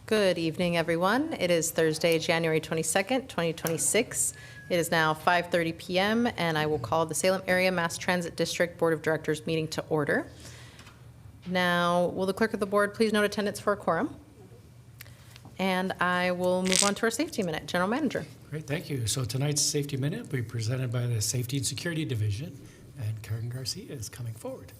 Good evening, everyone. It is Thursday, January 22nd, 2026. It is now 5:30 p.m., and I will call the Salem Area Mass Transit District Board of Directors meeting to order. Now, will the clerk of the board please note attendance for a quorum? And I will move on to our safety minute. General Manager. Great, thank you. So tonight's safety minute will be presented by the Safety and Security Division, and Karen Garcia is coming forward.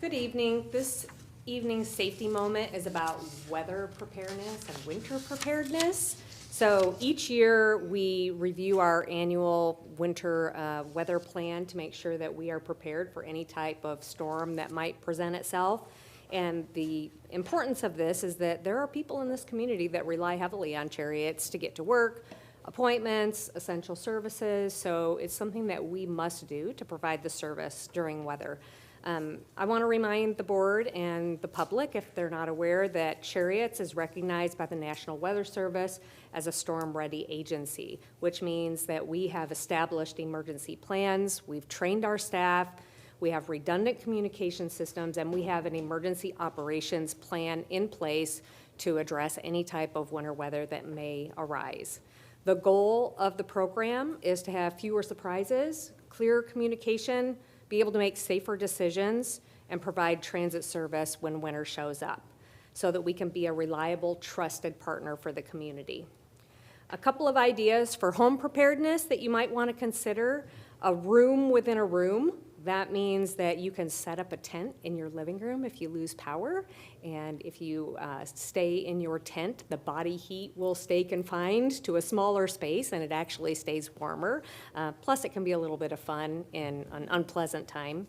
Good evening. This evening's safety moment is about weather preparedness and winter preparedness. So each year we review our annual winter weather plan to make sure that we are prepared for any type of storm that might present itself. And the importance of this is that there are people in this community that rely heavily on Cherriots to get to work, appointments, essential services. So it's something that we must do to provide the service during weather. I want to remind the board and the public, if they're not aware, that Cherriots is recognized by the National Weather Service as a storm-ready agency, which means that we have established emergency plans, we've trained our staff, we have redundant communication systems, and we have an emergency operations plan in place to address any type of winter weather that may arise. The goal of the program is to have fewer surprises, clearer communication, be able to make safer decisions, and provide transit service when winter shows up so that we can be a reliable, trusted partner for the community. A couple of ideas for home preparedness that you might want to consider: a room within a room. That means that you can set up a tent in your living room if you lose power, and if you stay in your tent, the body heat will stay confined to a smaller space and it actually stays warmer. Plus it can be a little bit of fun in an unpleasant time.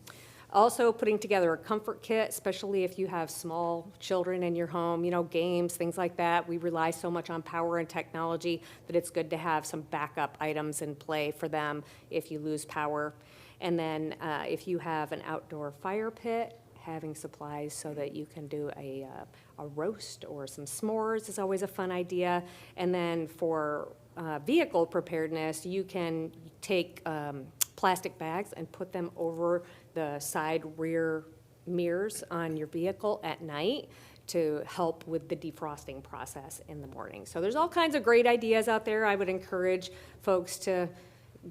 Also, putting together a comfort kit, especially if you have small children in your home, games, things like that. We rely so much on power and technology that it's good to have some backup items in play for them if you lose power. And then if you have an outdoor fire pit, having supplies so that you can do a roast or some s'mores is always a fun idea. And then for vehicle preparedness, you can take plastic bags and put them over the side rear mirrors on your vehicle at night to help with the defrosting process in the morning. So there's all kinds of great ideas out there. I would encourage folks to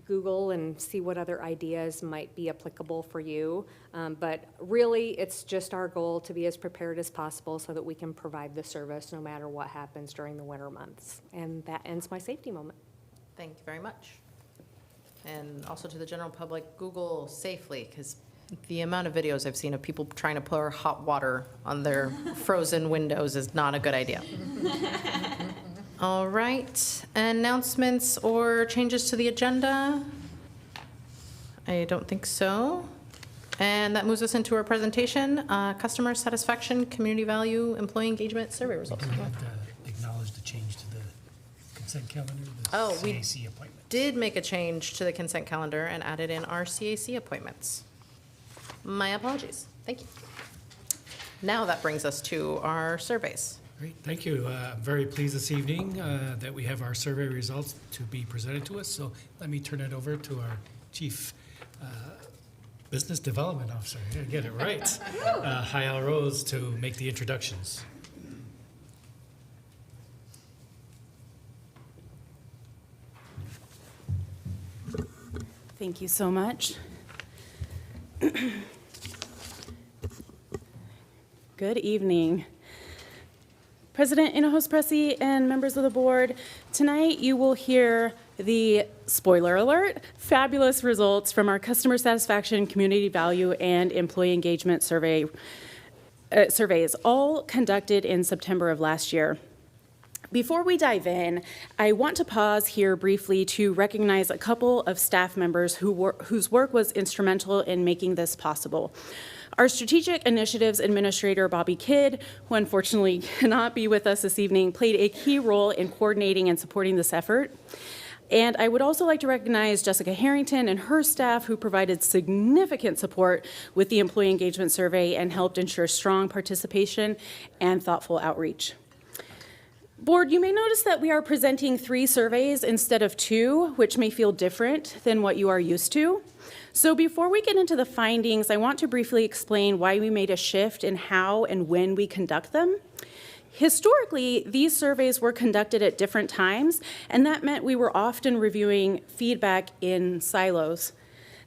Google and see what other ideas might be applicable for you. But really, it's just our goal to be as prepared as possible so that we can provide the service no matter what happens during the winter months. And that ends my safety moment. Thank you very much. And also to the general public, Google safely, because the amount of videos I've seen of people trying to pour hot water on their frozen windows is not a good idea. All right, announcements or changes to the agenda? I don't think so. And that moves us into our presentation, customer satisfaction, community value, employee engagement survey results. We have to acknowledge the change to the consent calendar, the CAC appointment. Did make a change to the consent calendar and added in our CAC appointments. My apologies. Thank you. Now that brings us to our surveys. Great, thank you. I'm very pleased this evening that we have our survey results to be presented to us. So let me turn it over to our Chief Business Development Officer. I gotta get it right. Hayal Rose to make the introductions. Thank you so much. Good evening. President Inhofe Pressey and members of the board, tonight you will hear the, spoiler alert, fabulous results from our customer satisfaction, community value, and employee engagement surveys, all conducted in September of last year. Before we dive in, I want to pause here briefly to recognize a couple of staff members whose work was instrumental in making this possible. Our Strategic Initiatives Administrator, Bobby Kidd, who unfortunately cannot be with us this evening, played a key role in coordinating and supporting this effort. And I would also like to recognize Jessica Harrington and her staff, who provided significant support with the employee engagement survey and helped ensure strong participation and thoughtful outreach. Board, you may notice that we are presenting 3 surveys instead of 2, which may feel different than what you are used to. So before we get into the findings, I want to briefly explain why we made a shift in how and when we conduct them. Historically, these surveys were conducted at different times, and that meant we were often reviewing feedback in silos.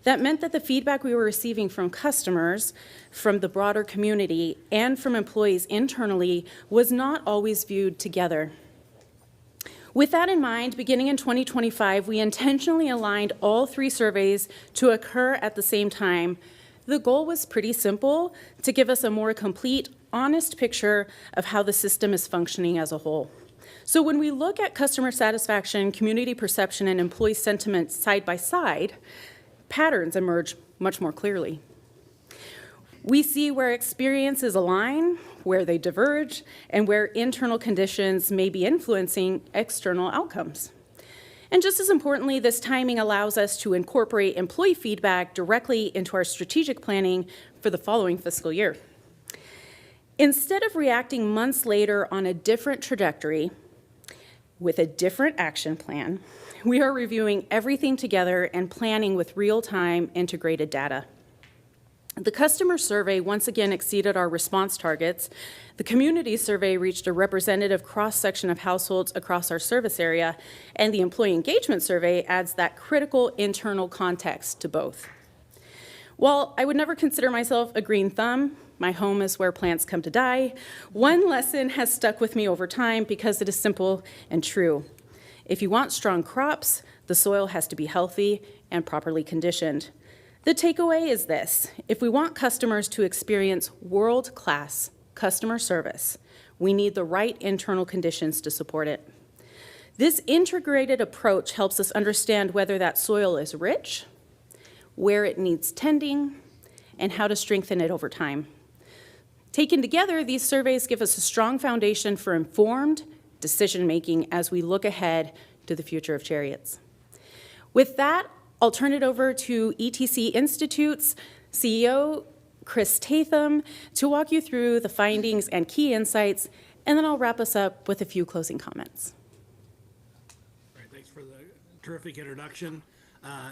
That meant that the feedback we were receiving from customers, from the broader community, and from employees internally was not always viewed together. With that in mind, beginning in 2025, we intentionally aligned all 3 surveys to occur at the same time. The goal was pretty simple: to give us a more complete, honest picture of how the system is functioning as a whole. So when we look at customer satisfaction, community perception, and employee sentiment side by side, patterns emerge much more clearly. We see where experiences align, where they diverge, and where internal conditions may be influencing external outcomes. And just as importantly, this timing allows us to incorporate employee feedback directly into our strategic planning for the following fiscal year. Instead of reacting months later on a different trajectory with a different action plan, we are reviewing everything together and planning with real-time integrated data. The customer survey once again exceeded our response targets. The community survey reached a representative cross-section of households across our service area, and the employee engagement survey adds that critical internal context to both. While I would never consider myself a green thumb, my home is where plants come to die, one lesson has stuck with me over time because it is simple and true. If you want strong crops, the soil has to be healthy and properly conditioned. The takeaway is this: if we want customers to experience world-class customer service, we need the right internal conditions to support it. This integrated approach helps us understand whether that soil is rich, where it needs tending, and how to strengthen it over time. Taken together, these surveys give us a strong foundation for informed decision-making as we look ahead to the future of Cherriots. With that, I'll turn it over to ETC Institute's CEO, Chris Tatham, to walk you through the findings and key insights, and then I'll wrap us up with a few closing comments. All right, thanks for the terrific introduction.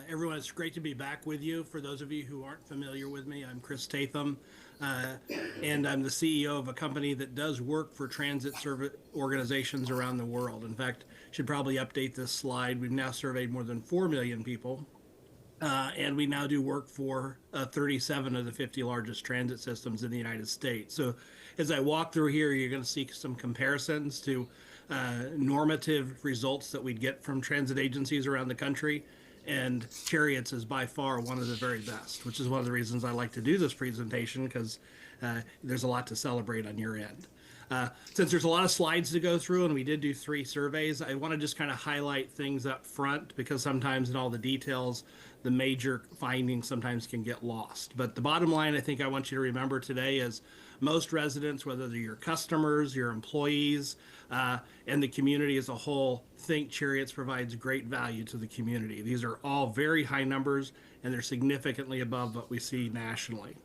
Everyone, it's great to be back with you. For those of you who aren't familiar with me, I'm Chris Tatham, and I'm the CEO of a company that does work for transit service organizations around the world. In fact, should probably update this slide. We've now surveyed more than 4 million people. And we now do work for 37 of the 50 largest transit systems in the United States. So as I walk through here, you're going to see some comparisons to normative results that we'd get from transit agencies around the country. And Cherriots is by far one of the very best, which is one of the reasons I like to do this presentation, because there's a lot to celebrate on your end. Since there's a lot of slides to go through, and we did do 3 surveys, I want to just kind of highlight things up front, because sometimes in all the details, the major findings sometimes can get lost. But the bottom line I think I want you to remember today is most residents, whether they're your customers, your employees, and the community as a whole, think Cherriots provides great value to the community. These are all very high numbers, and they're significantly above what we see nationally.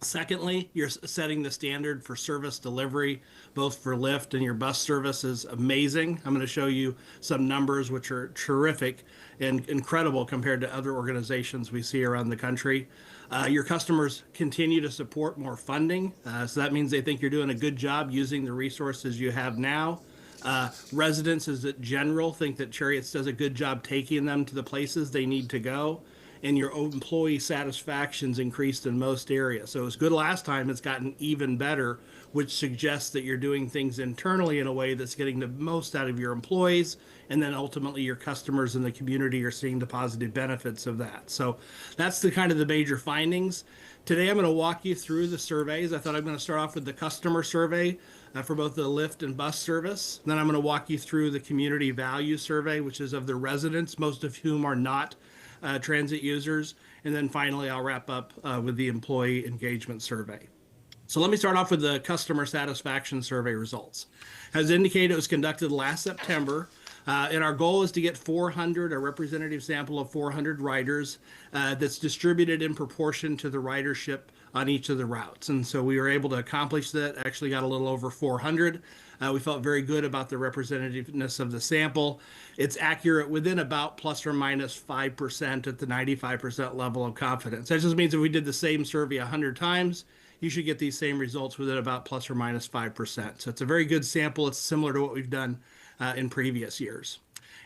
Secondly, you're setting the standard for service delivery, both for Lyft and your bus service is amazing. I'm going to show you some numbers which are terrific and incredible compared to other organizations we see around the country. Your customers continue to support more funding, so that means they think you're doing a good job using the resources you have now. Residents as a general think that Cherriots does a good job taking them to the places they need to go. And your employee satisfaction's increased in most areas. So it was good last time, it's gotten even better, which suggests that you're doing things internally in a way that's getting the most out of your employees, and then ultimately your customers in the community are seeing the positive benefits of that. So that's the kind of the major findings. Today I'm going to walk you through the surveys. I thought I'm going to start off with the customer survey for both the Lyft and bus service. Then I'm going to walk you through the community value survey, which is of the residents, most of whom are not transit users. And then finally, I'll wrap up with the employee engagement survey. So let me start off with the customer satisfaction survey results. As indicated, it was conducted last September, and our goal is to get 400, a representative sample of 400 riders that's distributed in proportion to the ridership on each of the routes. And so we were able to accomplish that, actually got a little over 400. We felt very good about the representativeness of the sample. It's accurate within about plus or minus 5% at the 95% level of confidence. That just means if we did the same survey 100 times, you should get these same results within about plus or minus 5%. So it's a very good sample. It's similar to what we've done in previous years.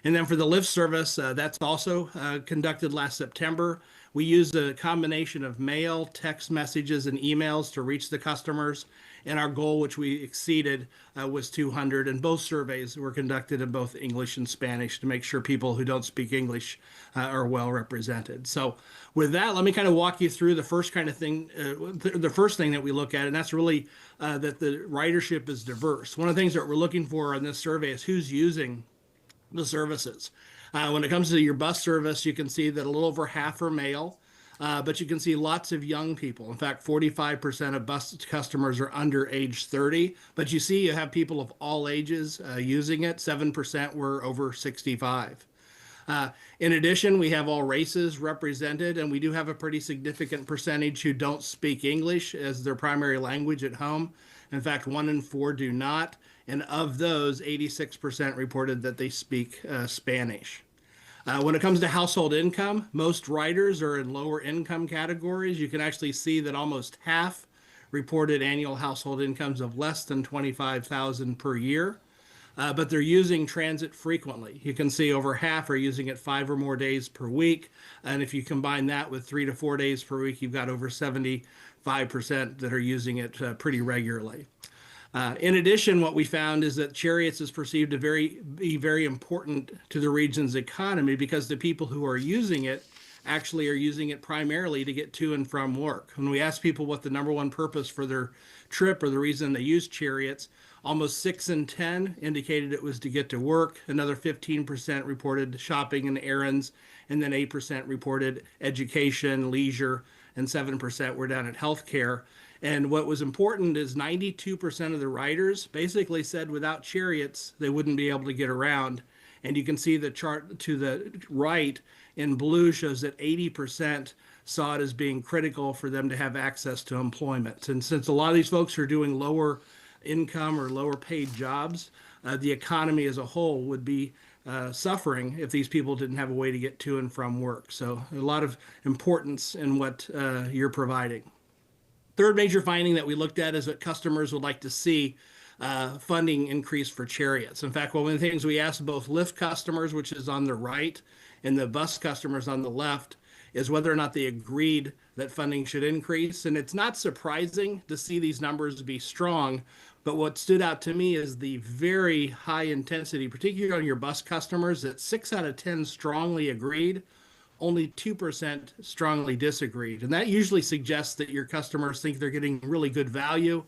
And then for the lift service, that's also conducted last September. We used a combination of mail, text messages, and emails to reach the customers. And our goal, which we exceeded, was 200. And both surveys were conducted in both English and Spanish to make sure people who don't speak English are well represented. So with that, let me kind of walk you through the first kind of thing, the first thing that we look at, and that's really that the ridership is diverse. One of the things that we're looking for in this survey is who's using the services. When it comes to your bus service, you can see that a little over half are male, but you can see lots of young people. In fact, 45% of bus customers are under age 30, but you see you have people of all ages using it. 7% were over 65. In addition, we have all races represented, and we do have a pretty significant percentage who don't speak English as their primary language at home. In fact, 1 in 4 do not. And of those, 86% reported that they speak Spanish. When it comes to household income, most riders are in lower income categories. You can actually see that almost half reported annual household incomes of less than $25,000 per year, but they're using transit frequently. You can see over half are using it 5 or more days per week. And if you combine that with 3 to 4 days per week, you've got over 75% that are using it pretty regularly. In addition, what we found is that Cherriots is perceived to be very important to the region's economy because the people who are using it actually are using it primarily to get to and from work. When we asked people what the number one purpose for their trip or the reason they use Cherriots, almost 6 in 10 indicated it was to get to work. Another 15% reported shopping and errands, and then 8% reported education, leisure, and 7% were down at healthcare. And what was important is 92% of the riders basically said without Cherriots, they wouldn't be able to get around. And you can see the chart to the right in blue shows that 80% saw it as being critical for them to have access to employment. And since a lot of these folks are doing lower income or lower paid jobs, the economy as a whole would be suffering if these people didn't have a way to get to and from work. So a lot of importance in what you're providing. Third major finding that we looked at is that customers would like to see funding increase for Cherriots. In fact, one of the things we asked both Lyft customers, which is on the right, and the bus customers on the left, is whether or not they agreed that funding should increase. And it's not surprising to see these numbers be strong, but what stood out to me is the very high intensity, particularly on your bus customers, that 6 out of 10 strongly agreed. Only 2% strongly disagreed. And that usually suggests that your customers think they're getting really good value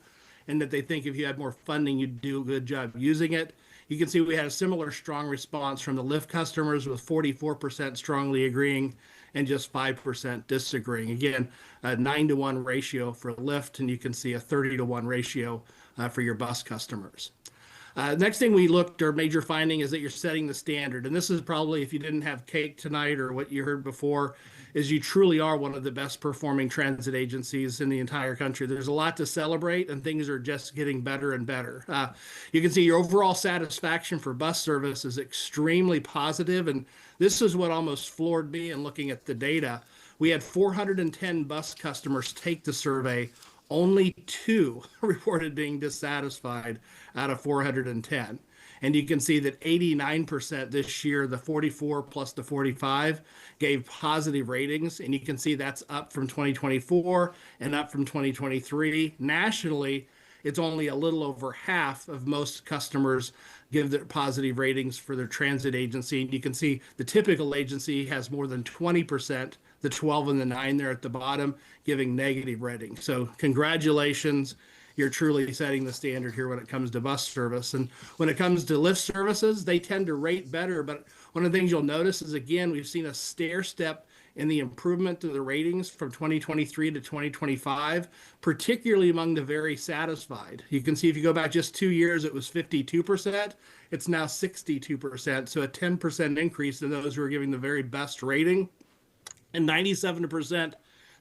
and that they think if you had more funding, you'd do a good job using it. You can see we had a similar strong response from the Lyft customers with 44% strongly agreeing and just 5% disagreeing. Again, a 9-to-1 ratio for Lyft, and you can see a 30-to-1 ratio for your bus customers. Next thing we looked, our major finding, is that you're setting the standard. And this is probably, if you didn't have cake tonight or what you heard before, is you truly are one of the best performing transit agencies in the entire country. There's a lot to celebrate, and things are just getting better and better. You can see your overall satisfaction for bus service is extremely positive, and this is what almost floored me in looking at the data. We had 410 bus customers take the survey. Only 2 reported being dissatisfied out of 410. And you can see that 89% this year, the 44 plus the 45, gave positive ratings. And you can see that's up from 2024 and up from 2023. Nationally, it's only a little over half of most customers give their positive ratings for their transit agency. And you can see the typical agency has more than 20%, the 12 and the 9 there at the bottom, giving negative ratings. So congratulations. You're truly setting the standard here when it comes to bus service. And when it comes to Lyft services, they tend to rate better. But one of the things you'll notice is, again, we've seen a stair step in the improvement to the ratings from 2023 to 2025, particularly among the very satisfied. You can see if you go back just 2 years, it was 52%. It's now 62%. So a 10% increase in those who are giving the very best rating. And 97%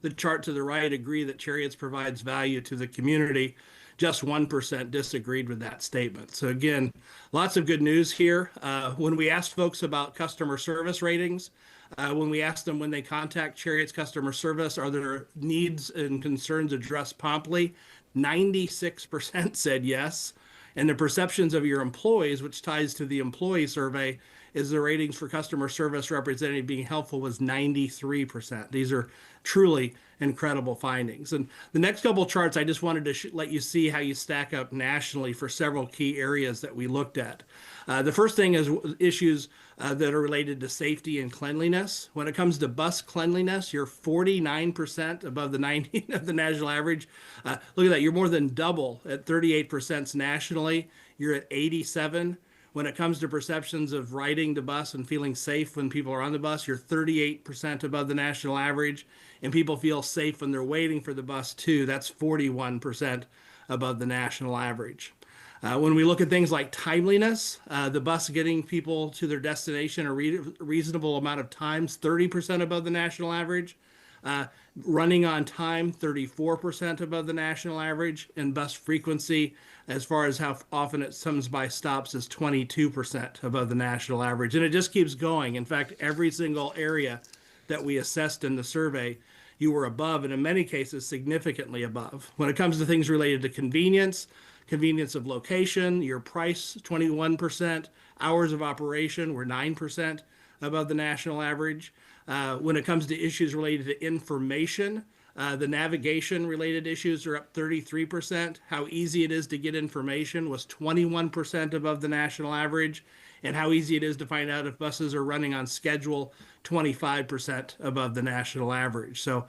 the chart to the right agree that Cherriots provides value to the community. Just 1% disagreed with that statement. So again, lots of good news here. When we asked folks about customer service ratings, when we asked them when they contact Cherriots customer service, are their needs and concerns addressed promptly? 96% said yes. And the perceptions of your employees, which ties to the employee survey, is the ratings for customer service representative being helpful was 93%. These are truly incredible findings. And the next couple of charts, I just wanted to let you see how you stack up nationally for several key areas that we looked at. The first thing is issues that are related to safety and cleanliness. When it comes to bus cleanliness, you're 49% above the 90 of the national average. Look at that, you're more than double at 38% nationally. You're at 87. When it comes to perceptions of riding the bus and feeling safe when people are on the bus, you're 38% above the national average. And people feel safe when they're waiting for the bus too. That's 41% above the national average. When we look at things like timeliness, the bus getting people to their destination a reasonable amount of times, 30% above the national average. Running on time, 34% above the national average, and bus frequency, as far as how often it comes by stops, is 22% above the national average. And it just keeps going. In fact, every single area that we assessed in the survey, you were above, and in many cases, significantly above. When it comes to things related to convenience, convenience of location, your price, 21%, hours of operation were 9% above the national average. When it comes to issues related to information, the navigation related issues are up 33%. How easy it is to get information was 21% above the national average. And how easy it is to find out if buses are running on schedule, 25% above the national average. So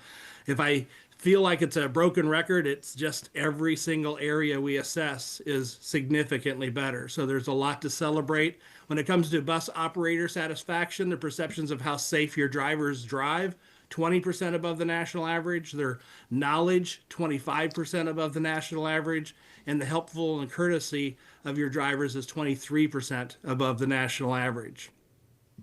if I feel like it's a broken record, it's just every single area we assess is significantly better. So there's a lot to celebrate. When it comes to bus operator satisfaction, the perceptions of how safe your drivers drive, 20% above the national average. Their knowledge, 25% above the national average. And the helpful and courtesy of your drivers is 23% above the national average.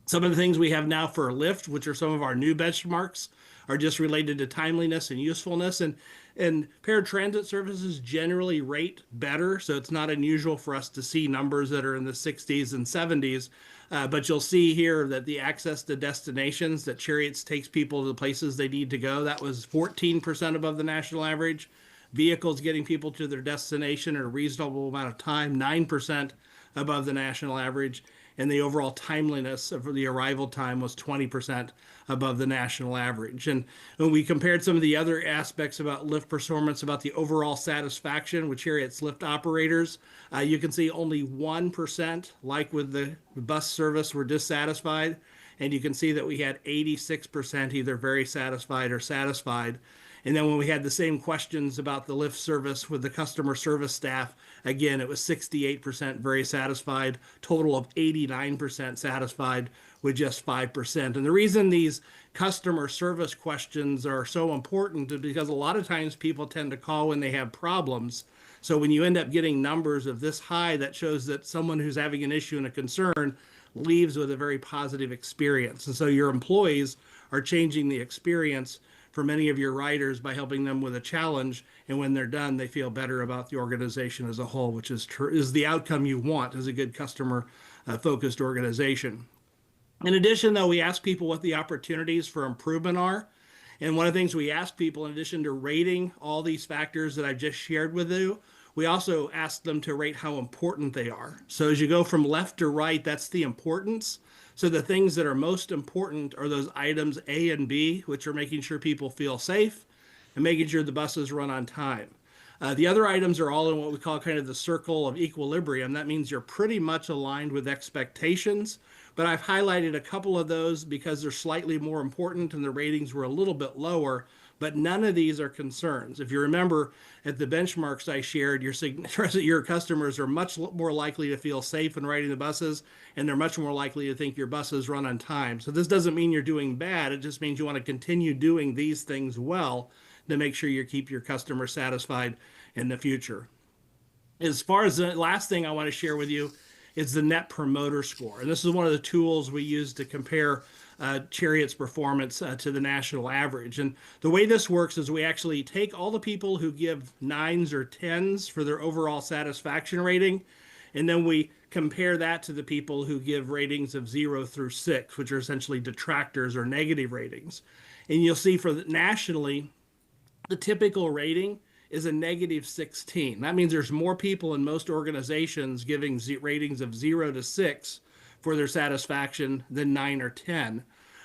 Some of the things we have now for Lyft, which are some of our new benchmarks, are just related to timeliness and usefulness. And paratransit services generally rate better, so it's not unusual for us to see numbers that are in the 60s and 70s. But you'll see here that the access to destinations, that Cherriots takes people to the places they need to go, that was 14% above the national average. Vehicles getting people to their destination in a reasonable amount of time, 9% above the national average. And the overall timeliness of the arrival time was 20% above the national average. And when we compared some of the other aspects about Lyft performance, about the overall satisfaction with Cherriots Lyft operators, you can see only 1%, like with the bus service, were dissatisfied. And you can see that we had 86% either very satisfied or satisfied. And then when we had the same questions about the Lyft service with the customer service staff, again, it was 68% very satisfied, total of 89% satisfied with just 5%. And the reason these customer service questions are so important is because a lot of times people tend to call when they have problems. So when you end up getting numbers of this high, that shows that someone who's having an issue and a concern leaves with a very positive experience. And so your employees are changing the experience for many of your riders by helping them with a challenge, and when they're done, they feel better about the organization as a whole, which is the outcome you want as a good customer focused organization. In addition, though, we ask people what the opportunities for improvement are. And one of the things we ask people, in addition to rating all these factors that I've just shared with you, we also ask them to rate how important they are. So as you go from left to right, that's the importance. So the things that are most important are those items A and B, which are making sure people feel safe and making sure the buses run on time. The other items are all in what we call kind of the circle of equilibrium. That means you're pretty much aligned with expectations, but I've highlighted a couple of those because they're slightly more important and the ratings were a little bit lower, but none of these are concerns. If you remember at the benchmarks I shared, your customers are much more likely to feel safe in riding the buses, and they're much more likely to think your buses run on time. So this doesn't mean you're doing bad. It just means you want to continue doing these things well to make sure you keep your customers satisfied in the future. As far as the last thing I want to share with you is the Net Promoter Score. And this is one of the tools we use to compare Cherriots' performance to the national average. And the way this works is we actually take all the people who give 9s or 10s for their overall satisfaction rating, and then we compare that to the people who give ratings of 0 through 6, which are essentially detractors or negative ratings. And you'll see nationally, the typical rating is a negative 16. That means there's more people in most organizations giving ratings of 0 to 6 for their satisfaction than 9 or 10.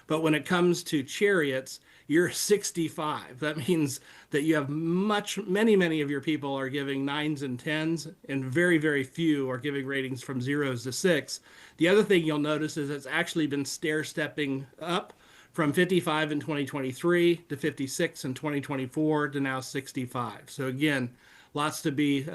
But when it comes to Cherriots, you're 65. That means that you have many of your people are giving 9s and 10s, and very, very few are giving ratings from 0s to 6. The other thing you'll notice is it's actually been stair-stepping up from 55 in 2023 to 56 in 2024 to now 65. So again, lots to be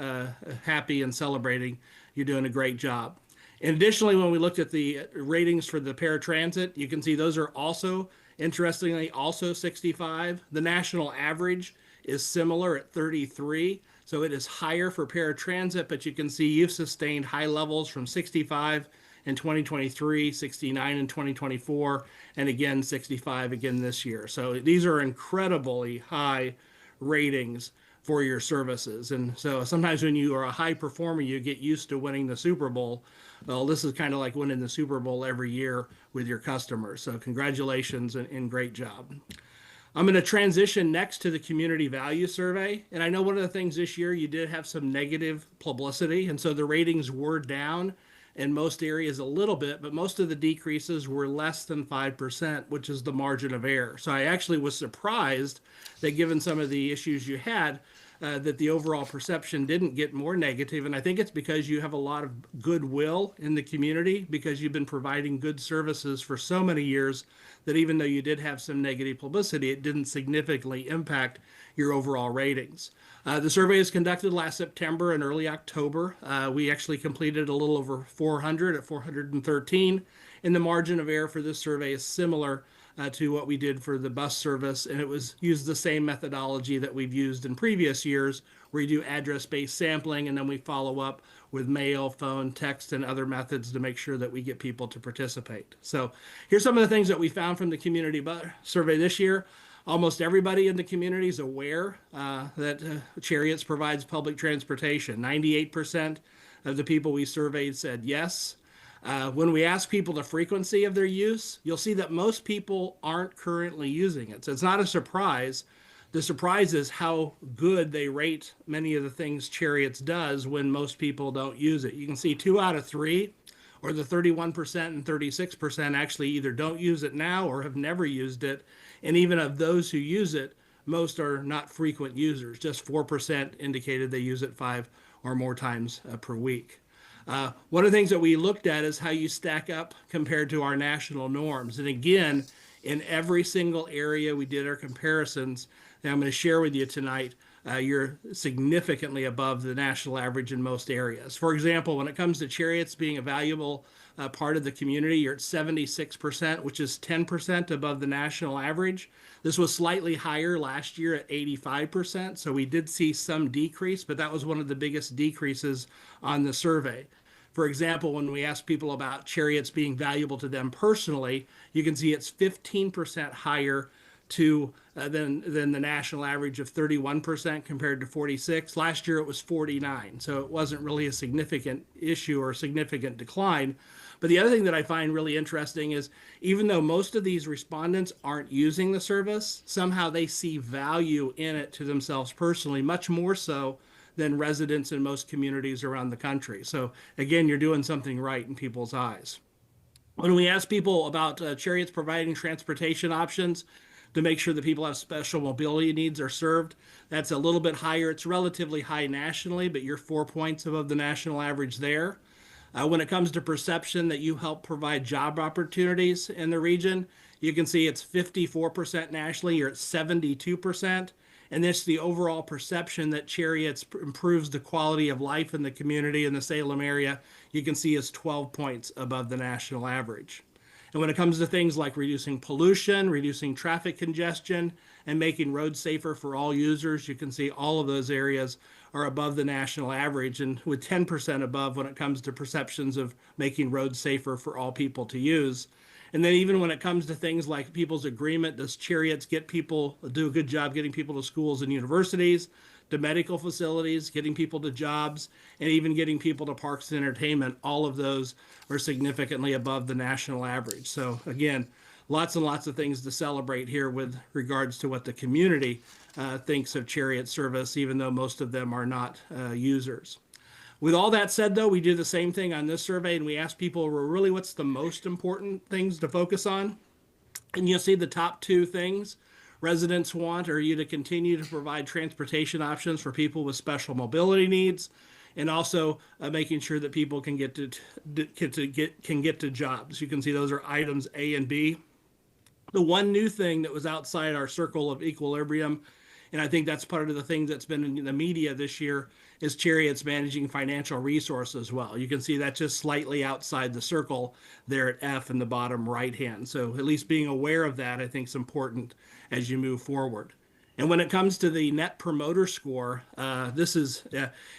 happy and celebrating. You're doing a great job. And additionally, when we looked at the ratings for the paratransit, you can see those are also, interestingly, also 65. The national average is similar at 33. So it is higher for paratransit, but you can see you've sustained high levels from 65 in 2023, 69 in 2024, and again 65 again this year. So these are incredibly high ratings for your services. And so sometimes when you are a high performer, you get used to winning the Super Bowl. Well, this is kind of like winning the Super Bowl every year with your customers. So congratulations and great job. I'm going to transition next to the community value survey. And I know one of the things this year, you did have some negative publicity. And so the ratings were down in most areas a little bit, but most of the decreases were less than 5%, which is the margin of error. So I actually was surprised that given some of the issues you had, that the overall perception didn't get more negative. And I think it's because you have a lot of goodwill in the community because you've been providing good services for so many years that even though you did have some negative publicity, it didn't significantly impact your overall ratings. The survey was conducted last September and early October. We actually completed a little over 400 at 413. And the margin of error for this survey is similar to what we did for the bus service, and it was used the same methodology that we've used in previous years, where you do address-based sampling, and then we follow up with mail, phone, text, and other methods to make sure that we get people to participate. So here's some of the things that we found from the community survey this year. Almost everybody in the community is aware that Cherriots provides public transportation. 98% of the people we surveyed said yes. When we ask people the frequency of their use, you'll see that most people aren't currently using it. So it's not a surprise. The surprise is how good they rate many of the things Cherriots does when most people don't use it. You can see 2 out of 3, or the 31% and 36% actually either don't use it now or have never used it. And even of those who use it, most are not frequent users. Just 4% indicated they use it 5 or more times per week. One of the things that we looked at is how you stack up compared to our national norms. And again, in every single area we did our comparisons that I'm going to share with you tonight, you're significantly above the national average in most areas. For example, when it comes to Cherriots being a valuable part of the community, you're at 76%, which is 10% above the national average. This was slightly higher last year at 85%, so we did see some decrease, but that was one of the biggest decreases on the survey. For example, when we ask people about Cherriots being valuable to them personally, you can see it's 15% higher than the national average of 31% compared to 46. Last year it was 49, so it wasn't really a significant issue or a significant decline. But the other thing that I find really interesting is even though most of these respondents aren't using the service, somehow they see value in it to themselves personally, much more so than residents in most communities around the country. So again, you're doing something right in people's eyes. When we ask people about Cherriots providing transportation options to make sure that people have special mobility needs are served, that's a little bit higher. It's relatively high nationally, but you're 4 points above the national average there. When it comes to perception that you help provide job opportunities in the region, you can see it's 54% nationally, you're at 72%. And this the overall perception that Cherriots improves the quality of life in the community in the Salem area, you can see is 12 points above the national average. And when it comes to things like reducing pollution, reducing traffic congestion, and making roads safer for all users, you can see all of those areas are above the national average, and with 10% above when it comes to perceptions of making roads safer for all people to use. And then even when it comes to things like people's agreement, does Cherriots do a good job getting people to schools and universities, to medical facilities, getting people to jobs, and even getting people to parks and entertainment? All of those are significantly above the national average. So again, lots and lots of things to celebrate here with regards to what the community thinks of Chariot service, even though most of them are not users. With all that said, though, we do the same thing on this survey, and we ask people, well, really, what's the most important things to focus on? And you'll see the top two things residents want are you to continue to provide transportation options for people with special mobility needs, and also making sure that people can get to jobs. You can see those are items A and B. The one new thing that was outside our circle of equilibrium, and I think that's part of the thing that's been in the media this year, is Cherriots managing financial resources as well. You can see that just slightly outside the circle there at F in the bottom right hand. So at least being aware of that, I think, is important as you move forward. And when it comes to the Net Promoter Score,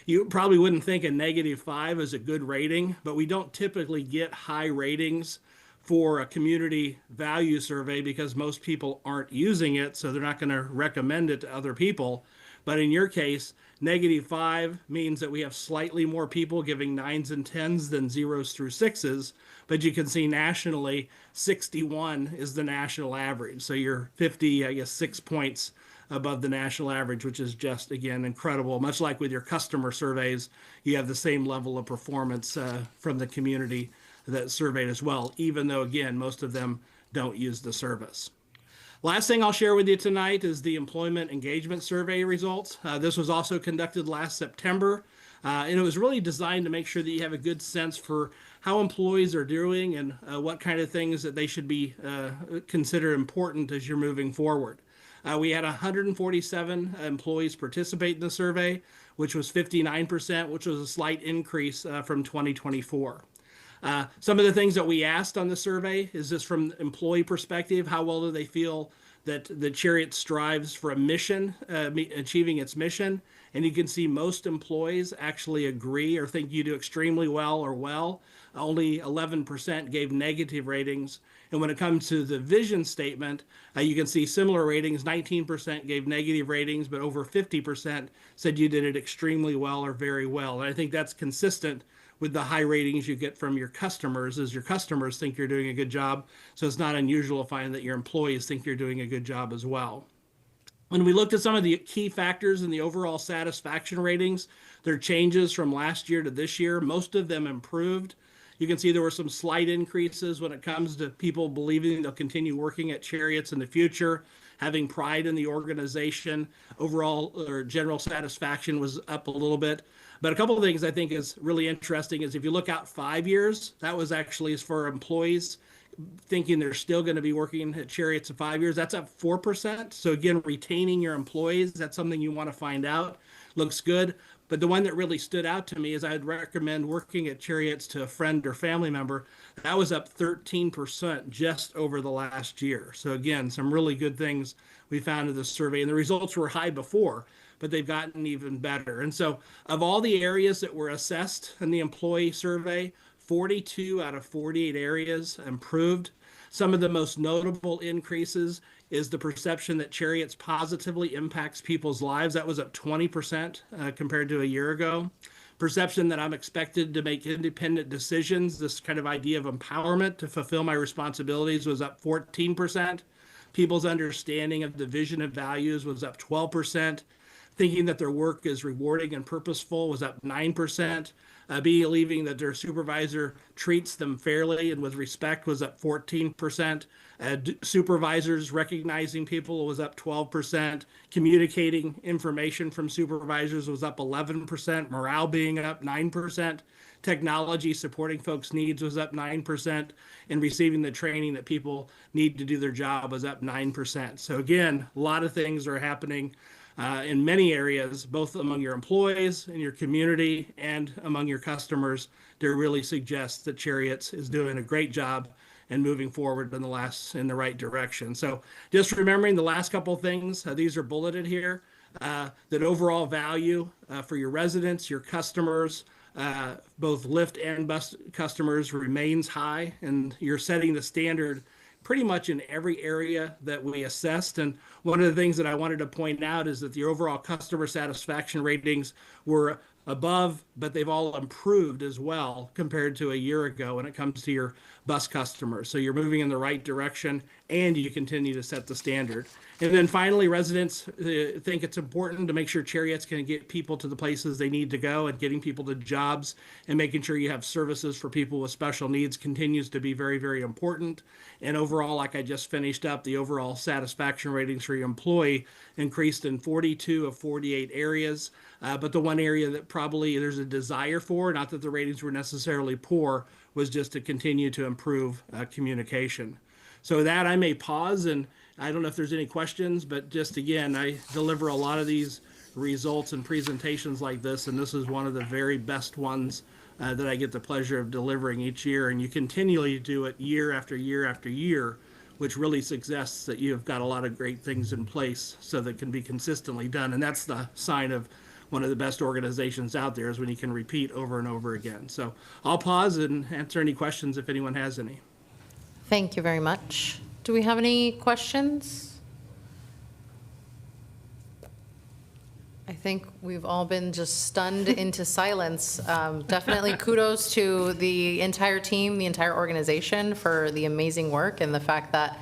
you probably wouldn't think a -5 is a good rating, but we don't typically get high ratings for a community value survey because most people aren't using it, so they're not going to recommend it to other people. But in your case, -5 means that we have slightly more people giving 9s and 10s than 0s through 6s. But you can see nationally, 61 is the national average. So you're 6 points above the national average, which is just, again, incredible. Much like with your customer surveys, you have the same level of performance from the community that surveyed as well, even though, again, most of them don't use the service. Last thing I'll share with you tonight is the employment engagement survey results. This was also conducted last September, and it was really designed to make sure that you have a good sense for how employees are doing and what kind of things that they should be considered important as you're moving forward. We had 147 employees participate in the survey, which was 59%, which was a slight increase from 2024. Some of the things that we asked on the survey is this from the employee perspective, how well do they feel that the Chariot strives for a mission, achieving its mission? And you can see most employees actually agree or think you do extremely well or well. Only 11% gave negative ratings. And when it comes to the vision statement, you can see similar ratings. 19% gave negative ratings, but over 50% said you did it extremely well or very well. And I think that's consistent with the high ratings you get from your customers, as your customers think you're doing a good job. So it's not unusual to find that your employees think you're doing a good job as well. When we looked at some of the key factors in the overall satisfaction ratings, there are changes from last year to this year. Most of them improved. You can see there were some slight increases when it comes to people believing they'll continue working at Cherriots in the future, having pride in the organization. Overall, or general satisfaction was up a little bit. But a couple of things I think is really interesting is if you look out 5 years, that was actually for employees thinking they're still going to be working at Cherriots in 5 years. That's up 4%. So again, retaining your employees, that's something you want to find out. Looks good. But the one that really stood out to me is I'd recommend working at Cherriots to a friend or family member. That was up 13% just over the last year. So again, some really good things we found in this survey. And the results were high before, but they've gotten even better. And so of all the areas that were assessed in the employee survey, 42 out of 48 areas improved. Some of the most notable increases is the perception that Cherriots positively impacts people's lives. That was up 20% compared to a year ago. Perception that I'm expected to make independent decisions, this kind of idea of empowerment to fulfill my responsibilities, was up 14%. People's understanding of the vision and values was up 12%. Thinking that their work is rewarding and purposeful was up 9%. Believing that their supervisor treats them fairly and with respect was up 14%. Supervisors recognizing people was up 12%. Communicating information from supervisors was up 11%. Morale being up 9%. Technology supporting folks' needs was up 9%. And receiving the training that people need to do their job was up 9%. So again, a lot of things are happening in many areas, both among your employees, in your community, and among your customers, to really suggest that Cherriots is doing a great job and moving forward in the right direction. So just remembering the last couple of things, these are bulleted here, that overall value for your residents, your customers, both lift and bus customers remains high, and you're setting the standard pretty much in every area that we assessed. And one of the things that I wanted to point out is that the overall customer satisfaction ratings were above, but they've all improved as well compared to a year ago when it comes to your bus customers. So you're moving in the right direction, and you continue to set the standard. And then finally, residents think it's important to make sure Cherriots can get people to the places they need to go, and getting people to jobs and making sure you have services for people with special needs continues to be very, very important. And overall, like I just finished up, the overall satisfaction ratings for your employee increased in 42 of 48 areas. But the one area that probably there's a desire for, not that the ratings were necessarily poor, was just to continue to improve communication. So with that, I may pause, and I don't know if there's any questions, but just again, I deliver a lot of these results and presentations like this, and this is one of the very best ones that I get the pleasure of delivering each year. And you continually do it year after year after year, which really suggests that you've got a lot of great things in place so that can be consistently done. And that's the sign of one of the best organizations out there, is when you can repeat over and over again. So I'll pause and answer any questions if anyone has any. Thank you very much. Do we have any questions? I think we've all been just stunned into silence. Definitely kudos to the entire team, the entire organization for the amazing work and the fact that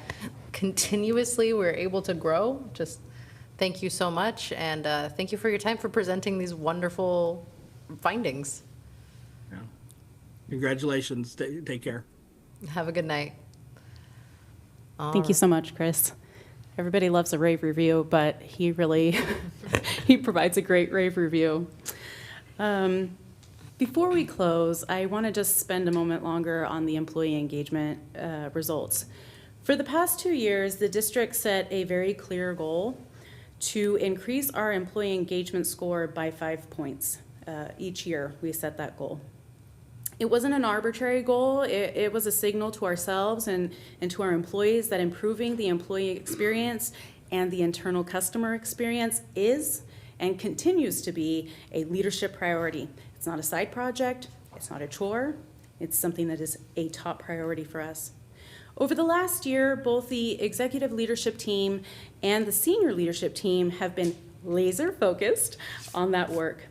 continuously we're able to grow. Just thank you so much, and thank you for your time for presenting these wonderful findings. Yeah. Congratulations. Take care. Have a good night. Thank you so much, Chris. Everybody loves a rave review, but he really, he provides a great rave review. Before we close, I want to just spend a moment longer on the employee engagement results. For the past 2 years, the district set a very clear goal to increase our employee engagement score by 5 points. Each year, we set that goal. It wasn't an arbitrary goal. It was a signal to ourselves and to our employees that improving the employee experience and the internal customer experience is and continues to be a leadership priority. It's not a side project. It's not a chore. It's something that is a top priority for us. Over the last year, both the executive leadership team and the senior leadership team have been laser focused on that work.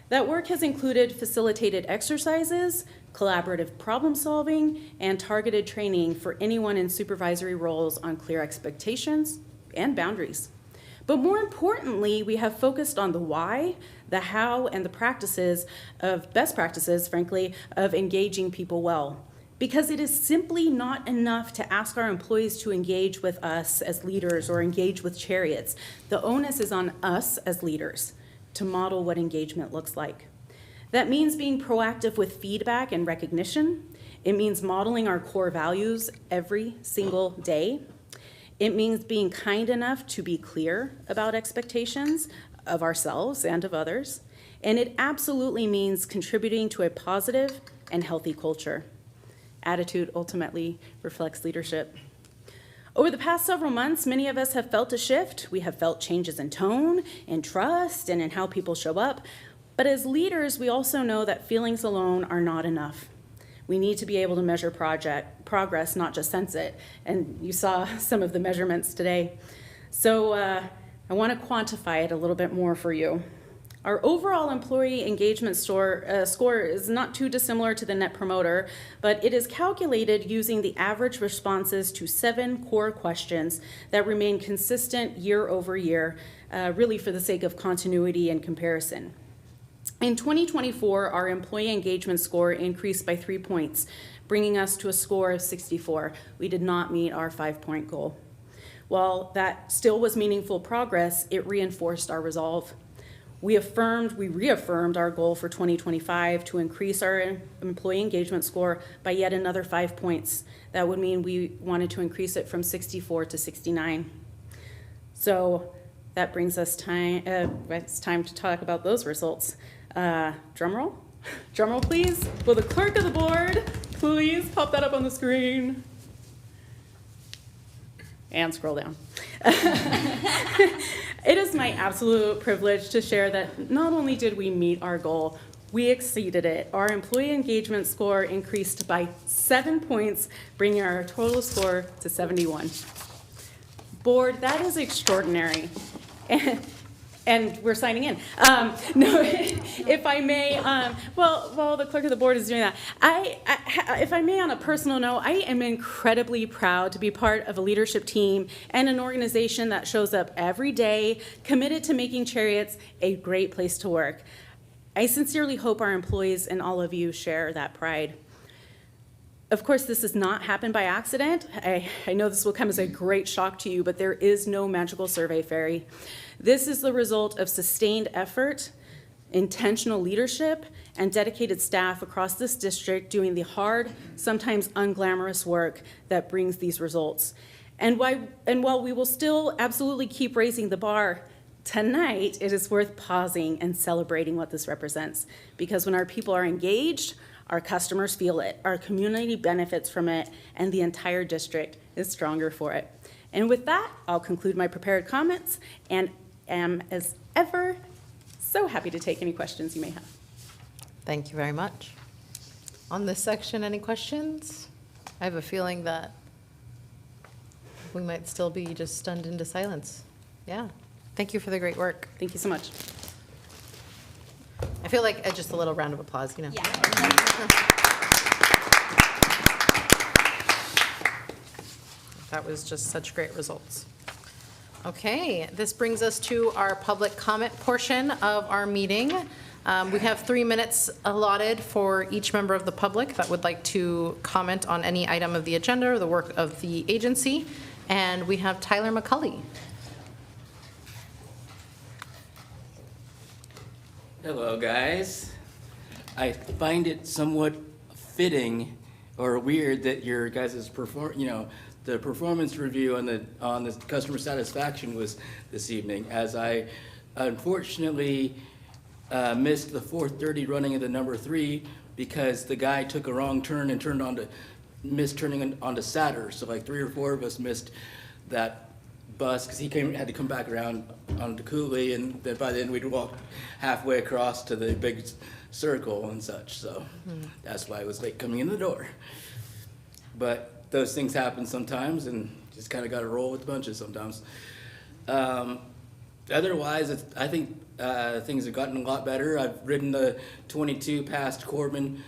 That work has included facilitated exercises, collaborative problem solving, and targeted training for anyone in supervisory roles on clear expectations and boundaries. But more importantly, we have focused on the why, the how, and the practices of best practices, frankly, of engaging people well. Because it is simply not enough to ask our employees to engage with us as leaders or engage with Cherriots. The onus is on us as leaders to model what engagement looks like. That means being proactive with feedback and recognition. It means modeling our core values every single day. It means being kind enough to be clear about expectations of ourselves and of others. And it absolutely means contributing to a positive and healthy culture. Attitude ultimately reflects leadership. Over the past several months, many of us have felt a shift. We have felt changes in tone, in trust, and in how people show up. But as leaders, we also know that feelings alone are not enough. We need to be able to measure progress, not just sense it. And you saw some of the measurements today. So I want to quantify it a little bit more for you. Our overall employee engagement score is not too dissimilar to the Net Promoter, but it is calculated using the average responses to 7 core questions that remain consistent year over year, really for the sake of continuity and comparison. In 2024, our employee engagement score increased by 3 points, bringing us to a score of 64. We did not meet our 5-point goal. While that still was meaningful progress, it reinforced our resolve. We reaffirmed our goal for 2025 to increase our employee engagement score by yet another 5 points. That would mean we wanted to increase it from 64 to 69. So that brings us it's time to talk about those results. Drum roll? Drum roll, please. Will the clerk of the board please pop that up on the screen? And scroll down. It is my absolute privilege to share that not only did we meet our goal, We exceeded it. Our employee engagement score increased by 7 points, bringing our total score to 71. Board, that is extraordinary. And we're signing in. No, if I may, while the clerk of the board is doing that, if I may, on a personal note, I am incredibly proud to be part of a leadership team and an organization that shows up every day, committed to making Cherriots a great place to work. I sincerely hope our employees and all of you share that pride. Of course, this does not happen by accident. I know this will come as a great shock to you, but there is no magical survey fairy. This is the result of sustained effort, intentional leadership, and dedicated staff across this district doing the hard, sometimes unglamorous work that brings these results. And while we will still absolutely keep raising the bar, tonight it is worth pausing and celebrating what this represents. Because when our people are engaged, our customers feel it, our community benefits from it, and the entire district is stronger for it. And with that, I'll conclude my prepared comments and am, as ever, so happy to take any questions you may have. Thank you very much. On this section, any questions? I have a feeling that we might still be just stunned into silence. Yeah. Thank you for the great work. Thank you so much. I feel like just a little round of applause, you know. Yeah. That was just such great results. Okay, this brings us to our public comment portion of our meeting. We have 3 minutes allotted for each member of the public that would like to comment on any item of the agenda or the work of the agency. And we have Tyler McCulley. Hello, guys. I find it somewhat fitting or weird that your guys' the performance review on the customer satisfaction was this evening, as I unfortunately missed the 4:30 running of the number 3 because the guy took a wrong turn and missed turning onto Satter. So like 3 or 4 of us missed that bus because he had to come back around onto Cooley, and then by then we'd walk halfway across to the big circle and such. So that's why I was late coming in the door. But those things happen sometimes, and just kind of got to roll with the punches sometimes. Otherwise, I think things have gotten a lot better. I've ridden the 22 past Corbin,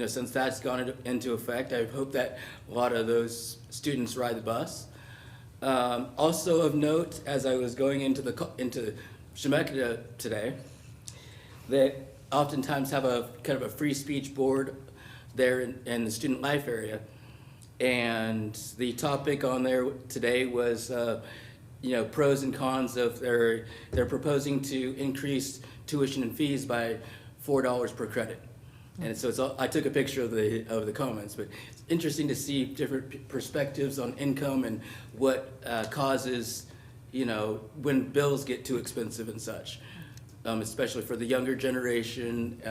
since that's gone into effect. I hope that a lot of those students ride the bus. Also of note, as I was going into Chemeketa today, they oftentimes have a kind of a free speech board there in the student life area. And the topic on there today was, pros and cons of they're proposing to increase tuition and fees by $4 per credit. And so I took a picture of the comments, but it's interesting to see different perspectives on income and what causes, when bills get too expensive and such, especially for the younger generation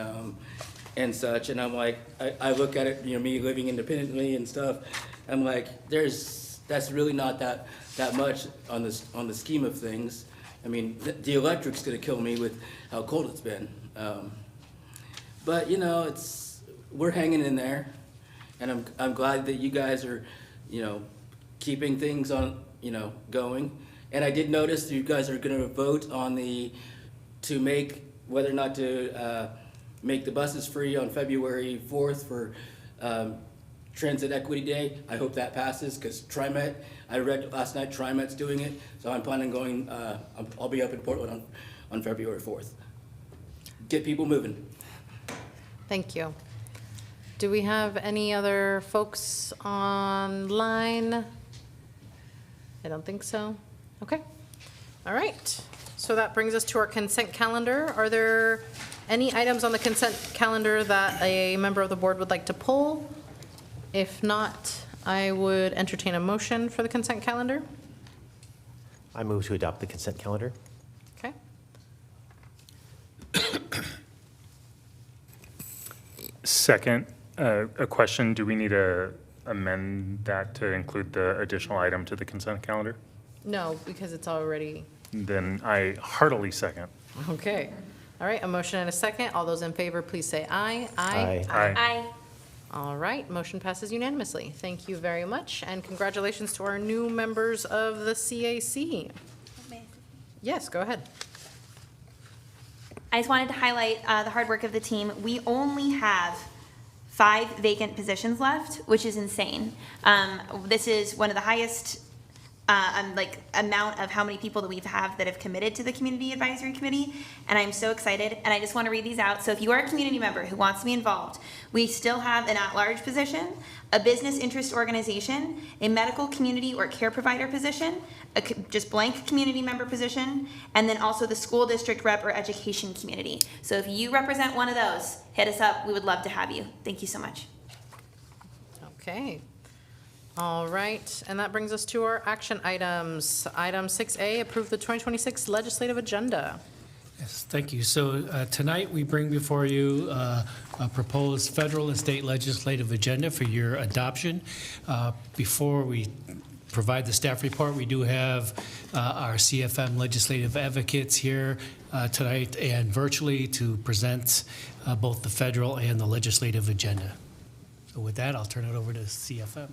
and such. And I'm like, I look at it, me living independently and stuff. I'm like, that's really not that much on the scheme of things. I mean, the electric's gonna kill me with how cold it's been. But we're hanging in there, and I'm glad that you guys are, keeping things on, going. And I did notice that you guys are going to vote on to make whether or not to make the buses free on February 4th for Transit Equity Day. I hope that passes because TriMet. I read last night TriMet's doing it, so I'm planning on going. I'll be up in Portland on February 4th. Get people moving. Thank you. Do we have any other folks online? I don't think so. Okay. All right. So that brings us to our consent calendar. Are there any items on the consent calendar that a member of the board would like to pull? If not, I would entertain a motion for the consent calendar. I move to adopt the consent calendar. Okay. Second, a question, do we need to amend that to include the additional item to the consent calendar? No, because it's already, Then I heartily second. okay. All right, a motion and a second. All those in favor, please say aye. Aye. Aye. All right, motion passes unanimously. Thank you very much, and congratulations to our new members of the CAC. Yes, go ahead. I just wanted to highlight the hard work of the team. We only have 5 vacant positions left, which is insane. This is one of the highest amount of how many people that we have that have committed to the Community Advisory Committee, and I'm so excited, and I just want to read these out. So if you are a community member who wants to be involved, we still have an at-large position, a business interest organization, a medical community or care provider position, just blank community member position, and then also the school district rep or education community. So if you represent one of those, hit us up. We would love to have you. Thank you so much. Okay. All right, and that brings us to our action items. Item 6A, approve the 2026 legislative agenda. Yes, thank you. So tonight, we bring before you a proposed federal and state legislative agenda for your adoption. Before we provide the staff report, we do have our CFM legislative advocates here tonight and virtually to present both the federal and the legislative agenda. So with that, I'll turn it over to CFM.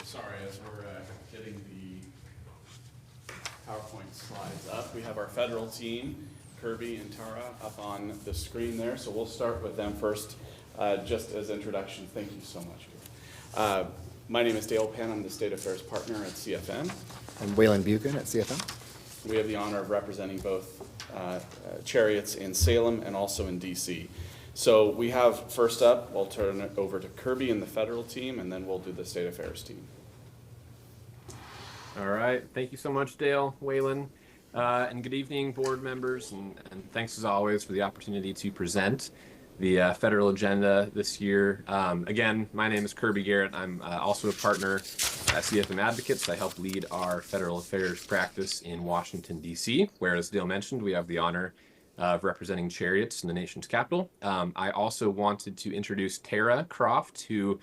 Sorry, as we're getting the PowerPoint slides up, we have our federal team, Kirby and Tara, up on the screen there. So we'll start with them first. Just as introduction, thank you so much. My name is Dale Penn. I'm the State Affairs Partner at CFM. I'm Waylon Buchan at CFM. We have the honor of representing both Cherriots in Salem and also in DC. So we have, first up, we'll turn it over to Kirby and the federal team, and then we'll do the State Affairs team. All right. Thank you so much, Dale, Waylon. And good evening, board members, and thanks as always for the opportunity to present the federal agenda this year. Again, my name is Kirby Garrett. I'm also a partner at CFM Advocates. I help lead our federal affairs practice in Washington, D.C., where, as Dale mentioned, we have the honor of representing Cherriots in the nation's capital. I also wanted to introduce Tara Croft, who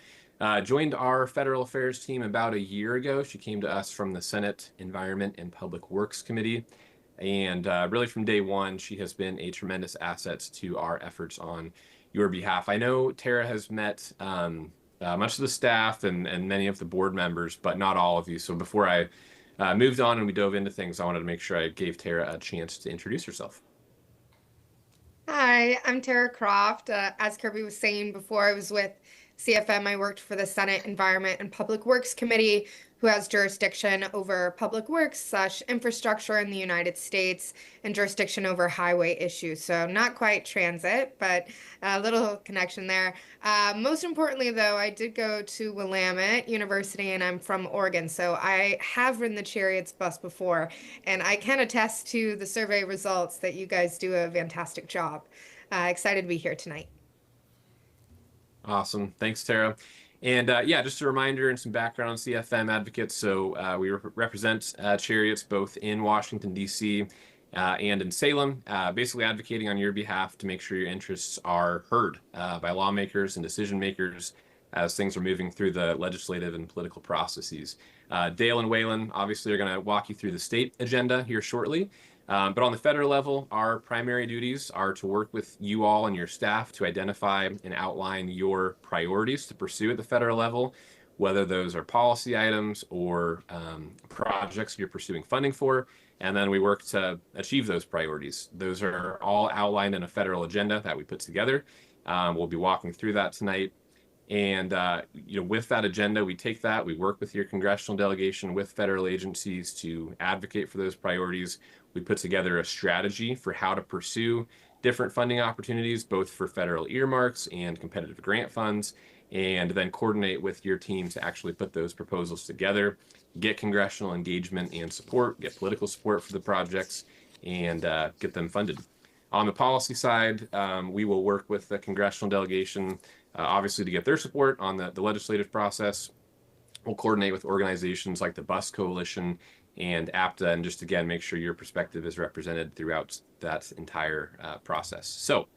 joined our federal affairs team about a year ago. She came to us from the Senate Environment and Public Works Committee. And really from day one, she has been a tremendous asset to our efforts on your behalf. I know Tara has met much of the staff and many of the board members, but not all of you. So before I moved on and we dove into things, I wanted to make sure I gave Tara a chance to introduce herself. Hi, I'm Tara Croft. As Kirby was saying before, I was with CFM. I worked for the Senate Environment and Public Works Committee, who has jurisdiction over public works / infrastructure in the United States and jurisdiction over highway issues. So not quite transit, but a little connection there. Most importantly, though, I did go to Willamette University and I'm from Oregon. So I have ridden the Cherriots bus before, and I can attest to the survey results that you guys do a fantastic job. Excited to be here tonight. Awesome. Thanks, Tara. And yeah, just a reminder and some background on CFM Advocates. So we represent Cherriots both in Washington, D.C. And in Salem, basically advocating on your behalf to make sure your interests are heard by lawmakers and decision makers as things are moving through the legislative and political processes. Dale and Waylon obviously are going to walk you through the state agenda here shortly. But on the federal level, our primary duties are to work with you all and your staff to identify and outline your priorities to pursue at the federal level, whether those are policy items or projects you're pursuing funding for. And then we work to achieve those priorities. Those are all outlined in a federal agenda that we put together. We'll be walking through that tonight. And with that agenda, we take that, we work with your congressional delegation, with federal agencies to advocate for those priorities. We put together a strategy for how to pursue different funding opportunities, both for federal earmarks and competitive grant funds, and then coordinate with your team to actually put those proposals together, get congressional engagement and support, get political support for the projects, and get them funded. On the policy side, we will work with the congressional delegation, obviously to get their support on the legislative process. We'll coordinate with organizations like the Bus Coalition and APTA, and just again, make sure your perspective is represented throughout that entire process. So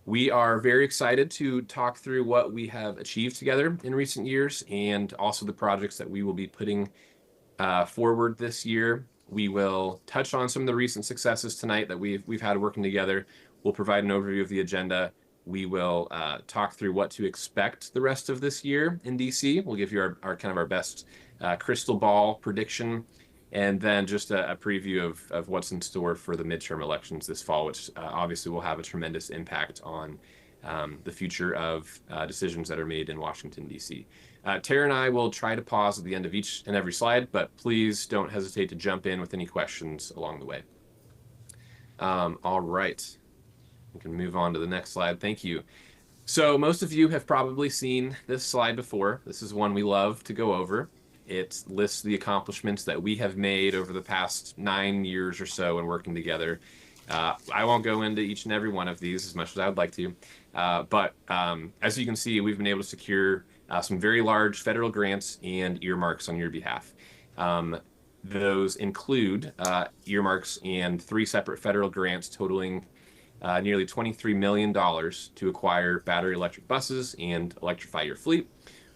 we are very excited to talk through what we have achieved together in recent years and also the projects that we will be putting forward this year. We will touch on some of the recent successes tonight that we've had working together. We'll provide an overview of the agenda. We will talk through what to expect the rest of this year in DC. We'll give you our kind of our best crystal ball prediction, and then just a preview of what's in store for the midterm elections this fall, which obviously will have a tremendous impact on the future of decisions that are made in Washington, D.C. Tara and I will try to pause at the end of each and every slide, but please don't hesitate to jump in with any questions along the way. All right. We can move on to the next slide. Thank you. So most of you have probably seen this slide before. This is one we love to go over. It lists the accomplishments that we have made over the past 9 years or so in working together. I won't go into each and every one of these as much as I would like to, but as you can see, we've been able to secure some very large federal grants and earmarks on your behalf. Those include earmarks and 3 separate federal grants totaling nearly $23 million to acquire battery electric buses and electrify your fleet.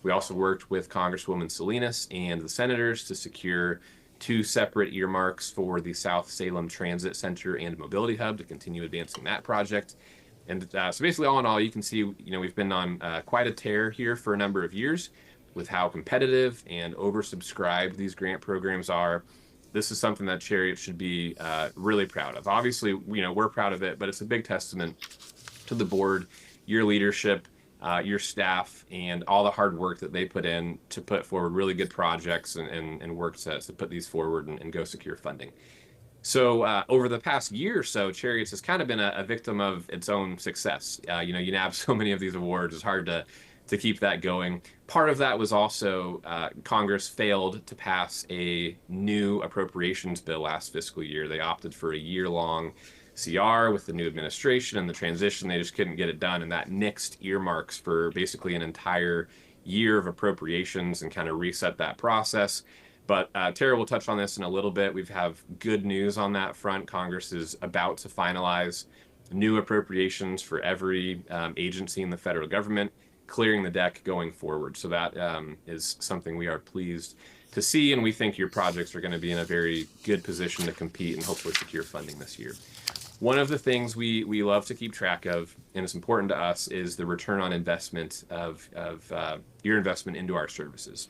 We also worked with Congresswoman Salinas and the senators to secure 2 separate earmarks for the South Salem Transit Center and Mobility Hub to continue advancing that project. And so basically, all in all, you can see, we've been on quite a tear here for a number of years with how competitive and oversubscribed these grant programs are. This is something that Cherriots should be really proud of. Obviously, we're proud of it, but it's a big testament to the board, your leadership, your staff, and all the hard work that they put in to put forward really good projects and work to put these forward and go secure funding. So over the past year or so, Cherriots has kind of been a victim of its own success. You nab so many of these awards, it's hard to keep that going. Part of that was also Congress failed to pass a new appropriations bill last fiscal year. They opted for a year-long CR with the new administration and the transition. They just couldn't get it done, and that nixed earmarks for basically an entire year of appropriations and kind of reset that process. But Tara will touch on this in a little bit. We have good news on that front. Congress is about to finalize new appropriations for every agency in the federal government, clearing the deck going forward. So that is something we are pleased to see, and we think your projects are going to be in a very good position to compete and hopefully secure funding this year. One of the things we love to keep track of, and it's important to us, is the return on investment of your investment into our services.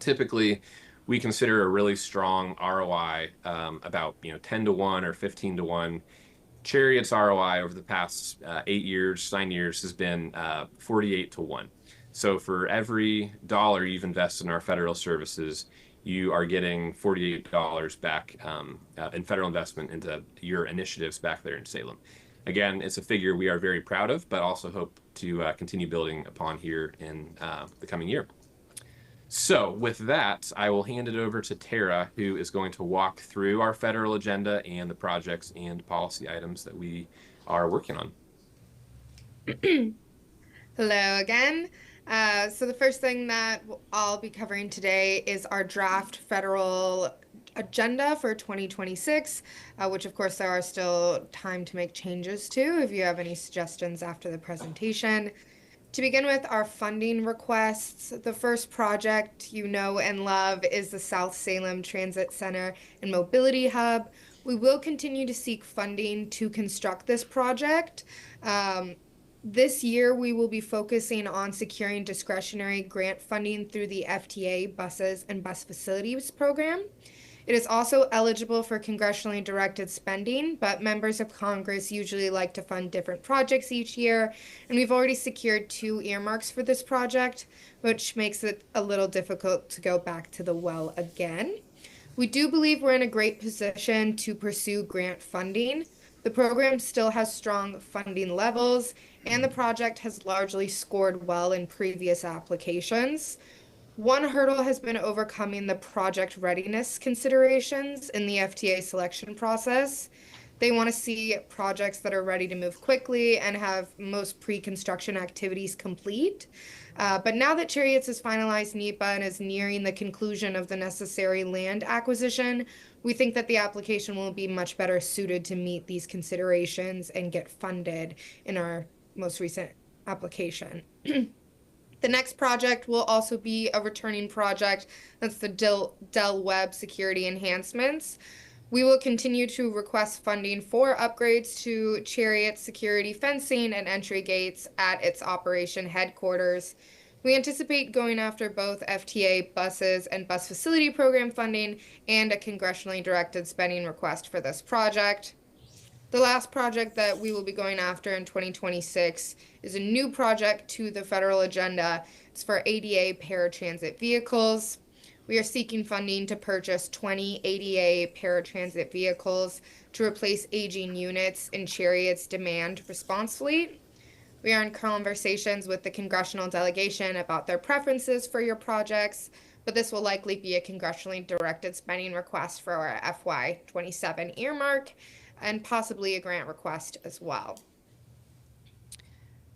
Typically, we consider a really strong ROI about 10 to 1 or 15 to 1. Cherriots ROI over the past 9 years has been 48 to 1. So for every dollar you've invested in our federal services, you are getting $48 back in federal investment into your initiatives back there in Salem. Again, it's a figure we are very proud of, but also hope to continue building upon here in the coming year. So with that, I will hand it over to Tara, who is going to walk through our federal agenda and the projects and policy items that we are working on. Hello again. So the first thing that I'll be covering today is our draft federal agenda for 2026, which of course there are still time to make changes to if you have any suggestions after the presentation. To begin with, our funding requests. The first project you know and love is the South Salem Transit Center and Mobility Hub. We will continue to seek funding to construct this project. This year, we will be focusing on securing discretionary grant funding through the FTA Buses and Bus Facilities Program. It is also eligible for congressionally directed spending, but members of Congress usually like to fund different projects each year, and we've already secured 2 earmarks for this project, which makes it a little difficult to go back to the well again. We do believe we're in a great position to pursue grant funding. The program still has strong funding levels, and the project has largely scored well in previous applications. One hurdle has been overcoming the project readiness considerations in the FTA selection process. They want to see projects that are ready to move quickly and have most pre-construction activities complete. But now that Cherriots has finalized NEPA and is nearing the conclusion of the necessary land acquisition, we think that the application will be much better suited to meet these considerations and get funded in our most recent application. The next project will also be a returning project. That's the Dell Web security enhancements. We will continue to request funding for upgrades to Cherriots security fencing and entry gates at its operation headquarters. We anticipate going after both FTA buses and bus facility program funding and a congressionally directed spending request for this project. The last project that we will be going after in 2026 is a new project to the federal agenda. It's for ADA paratransit vehicles. We are seeking funding to purchase 20 ADA paratransit vehicles to replace aging units in Cherriots' demand response fleet. We are in conversations with the congressional delegation about their preferences for your projects, but this will likely be a congressionally directed spending request for our FY27 earmark and possibly a grant request as well.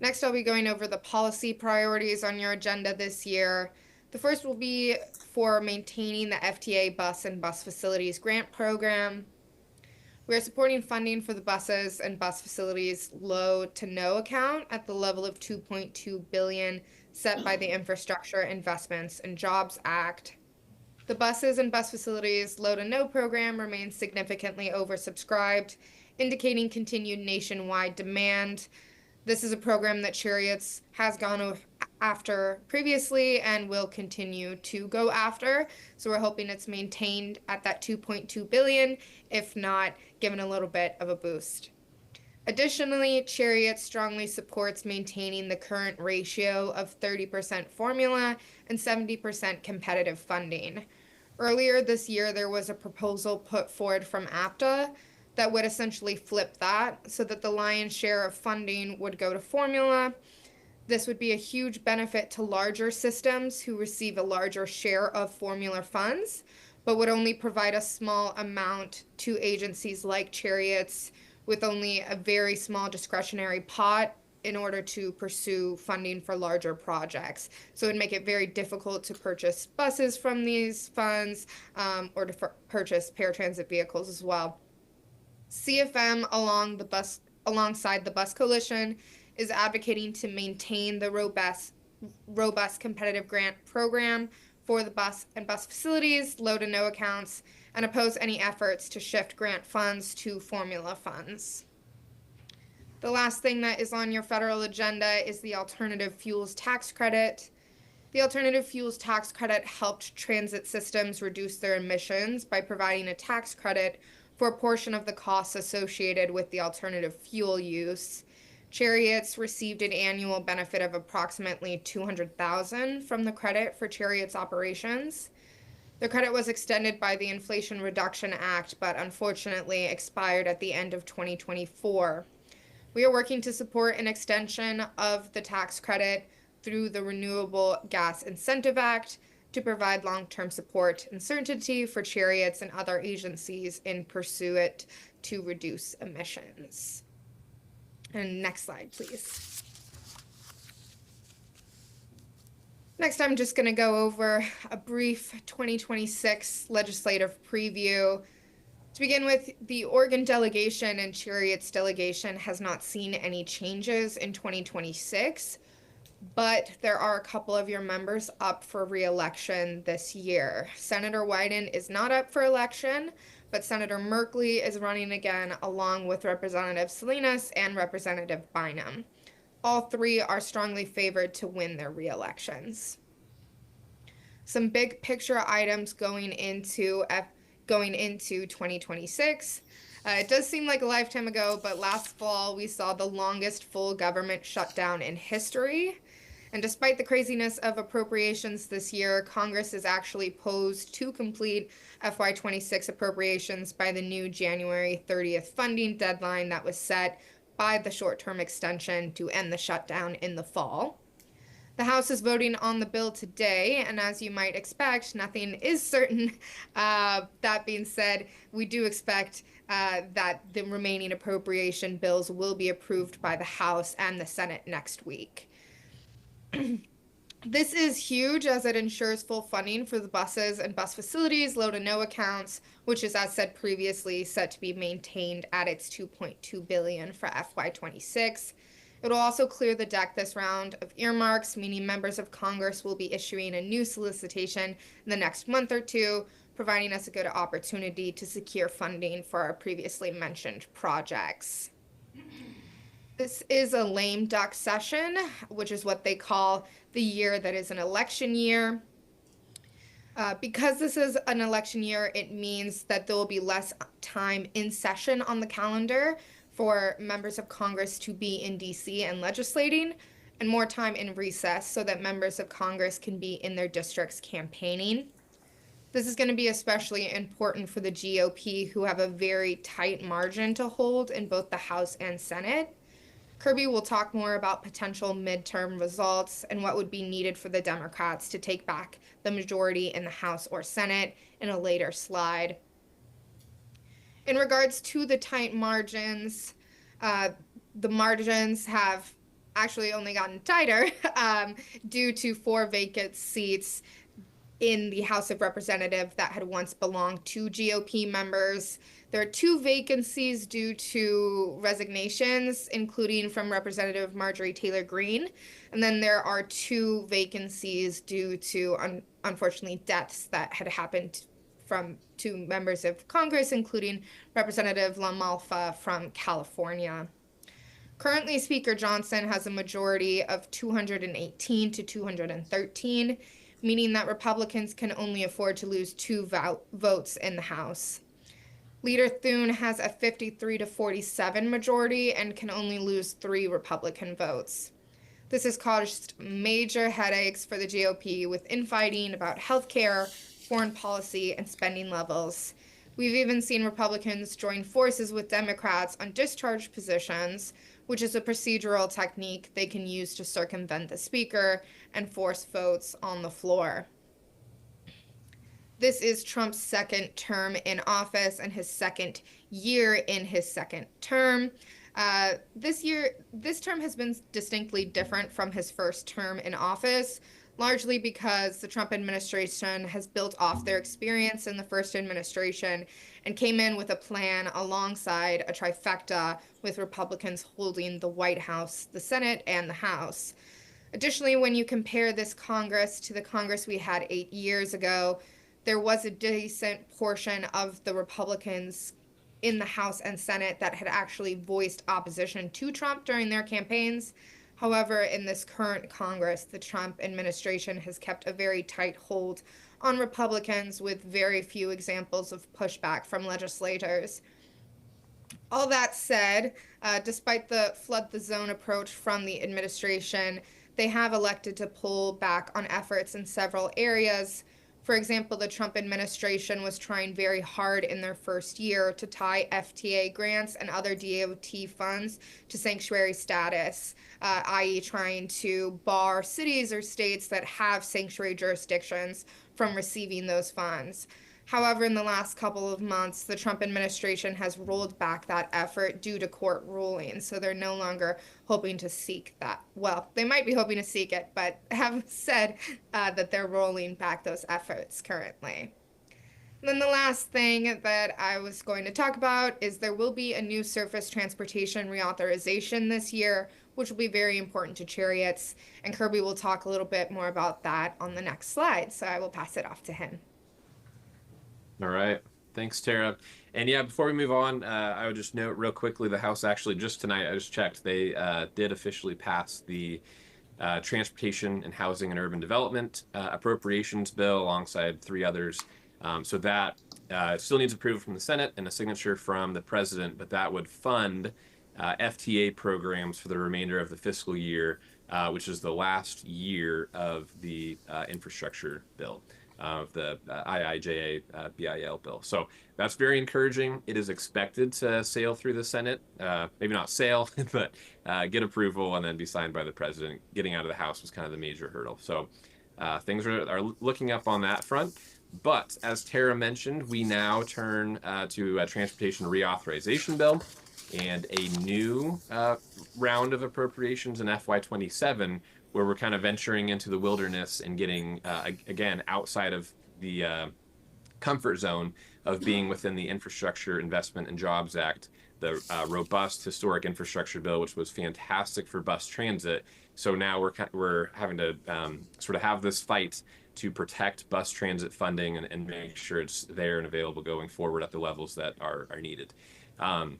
Next, I'll be going over the policy priorities on your agenda this year. The first will be for maintaining the FTA bus and bus facilities grant program. We are supporting funding for the buses and bus facilities low to no account at the level of $2.2 billion set by the Infrastructure Investments and Jobs Act. The buses and bus facilities low to no program remains significantly oversubscribed, indicating continued nationwide demand. This is a program that Cherriots has gone after previously and will continue to go after. So we're hoping it's maintained at that $2.2 billion, if not given a little bit of a boost. Additionally, Cherriots strongly supports maintaining the current ratio of 30% formula and 70% competitive funding. Earlier this year, there was a proposal put forward from APTA that would essentially flip that so that the lion's share of funding would go to formula. This would be a huge benefit to larger systems who receive a larger share of formula funds, but would only provide a small amount to agencies like Cherriots with only a very small discretionary pot in order to pursue funding for larger projects. So it would make it very difficult to purchase buses from these funds or to purchase paratransit vehicles as well. CFM alongside the Bus Coalition is advocating to maintain the robust competitive grant program for the bus and bus facilities, low to no accounts, and oppose any efforts to shift grant funds to formula funds. The last thing that is on your federal agenda is the alternative fuels tax credit. The alternative fuels tax credit helped transit systems reduce their emissions by providing a tax credit for a portion of the costs associated with the alternative fuel use. Cherriots received an annual benefit of approximately $200,000 from the credit for Cherriots operations. The credit was extended by the Inflation Reduction Act, but unfortunately expired at the end of 2024. We are working to support an extension of the tax credit through the Renewable Gas Incentive Act to provide long-term support and certainty for Cherriots and other agencies in pursuit to reduce emissions. And next slide, please. Next, I'm just going to go over a brief 2026 legislative preview. To begin with, the Oregon delegation and Cherriots delegation has not seen any changes in 2026, but there are a couple of your members up for re-election this year. Senator Wyden is not up for election, but Senator Merkley is running again along with Representative Salinas and Representative Bynum. All three are strongly favored to win their re-elections. Some big picture items going into 2026. It does seem like a lifetime ago, but last fall we saw the longest full government shutdown in history. And despite the craziness of appropriations this year, Congress is actually posed to complete FY26 appropriations by the new January 30th funding deadline that was set by the short-term extension to end the shutdown in the fall. The House is voting on the bill today, and as you might expect, nothing is certain. That being said, we do expect that the remaining appropriation bills will be approved by the House and the Senate next week. This is huge as it ensures full funding for the buses and bus facilities, low to no accounts, which is, as said previously, set to be maintained at its $2.2 billion for FY26. It It'll also clear the deck this round of earmarks, meaning members of Congress will be issuing a new solicitation in the next month or two, providing us a good opportunity to secure funding for our previously mentioned projects. This is a lame duck session, which is what they call the year that is an election year. Because this is an election year, it means that there will be less time in session on the calendar for members of Congress to be in DC and legislating, and more time in recess so that members of Congress can be in their districts campaigning. This is going to be especially important for the GOP, who have a very tight margin to hold in both the House and Senate. Kirby will talk more about potential midterm results and what would be needed for the Democrats to take back the majority in the House or Senate in a later slide. In regards to the tight margins, the margins have actually only gotten tighter due to 4 vacant seats in the House of Representatives that had once belonged to GOP members. There are 2 vacancies due to resignations, including from Representative Marjorie Taylor Greene. And then there are 2 vacancies due to, unfortunately, deaths that had happened from 2 members of Congress, including Representative LaMalfa from California. Currently, Speaker Johnson has a majority of 218 to 213, meaning that Republicans can only afford to lose 2 votes in the House. Leader Thune has a 53 to 47 majority and can only lose 3 Republican votes. This has caused major headaches for the GOP with infighting about health care, foreign policy, and spending levels. We've even seen Republicans join forces with Democrats on discharge positions, which is a procedural technique they can use to circumvent the Speaker and force votes on the floor. This is Trump's 2nd term in office and his 2nd year in his 2nd term. This term has been distinctly different from his 1st term in office, largely because the Trump administration has built off their experience in the 1st administration and came in with a plan alongside a trifecta with Republicans holding the White House, the Senate, and the House. Additionally, when you compare this Congress to the Congress we had 8 years ago, there was a decent portion of the Republicans in the House and Senate that had actually voiced opposition to Trump during their campaigns. However, in this current Congress, the Trump administration has kept a very tight hold on Republicans with very few examples of pushback from legislators. All that said, despite the flood the zone approach from the administration, they have elected to pull back on efforts in several areas. For example, the Trump administration was trying very hard in their 1st year to tie FTA grants and other DOT funds to sanctuary status, i.e. trying to bar cities or states that have sanctuary jurisdictions from receiving those funds. However, in the last couple of months, the Trump administration has rolled back that effort due to court rulings, so they're no longer hoping to seek that. Well, they might be hoping to seek it, but have said that they're rolling back those efforts currently. And then the last thing that I was going to talk about is there will be a new surface transportation reauthorization this year, which will be very important to Cherriots, and Kirby will talk a little bit more about that on the next slide, so I will pass it off to him. All right. Thanks, Tara. And yeah, before we move on, I would just note real quickly, the House actually just tonight, I just checked, they did officially pass the Transportation and Housing and Urban Development Appropriations Bill alongside 3 others. So that still needs approval from the Senate and a signature from the President, but that would fund FTA programs for the remainder of the fiscal year, which is the last year of the infrastructure bill. Of the IIJA BIL bill. So that's very encouraging. It is expected to sail through the Senate, maybe not sail, but get approval and then be signed by the President. Getting out of the House was kind of the major hurdle. So things are looking up on that front. But as Tara mentioned, we now turn to a transportation reauthorization bill and a new round of appropriations in FY27, where we're kind of venturing into the wilderness and getting, again, outside of the comfort zone of being within the Infrastructure Investment and Jobs Act the robust historic infrastructure bill, which was fantastic for bus transit. So now we're having to sort of have this fight to protect bus transit funding and make sure it's there and available going forward at the levels that are needed.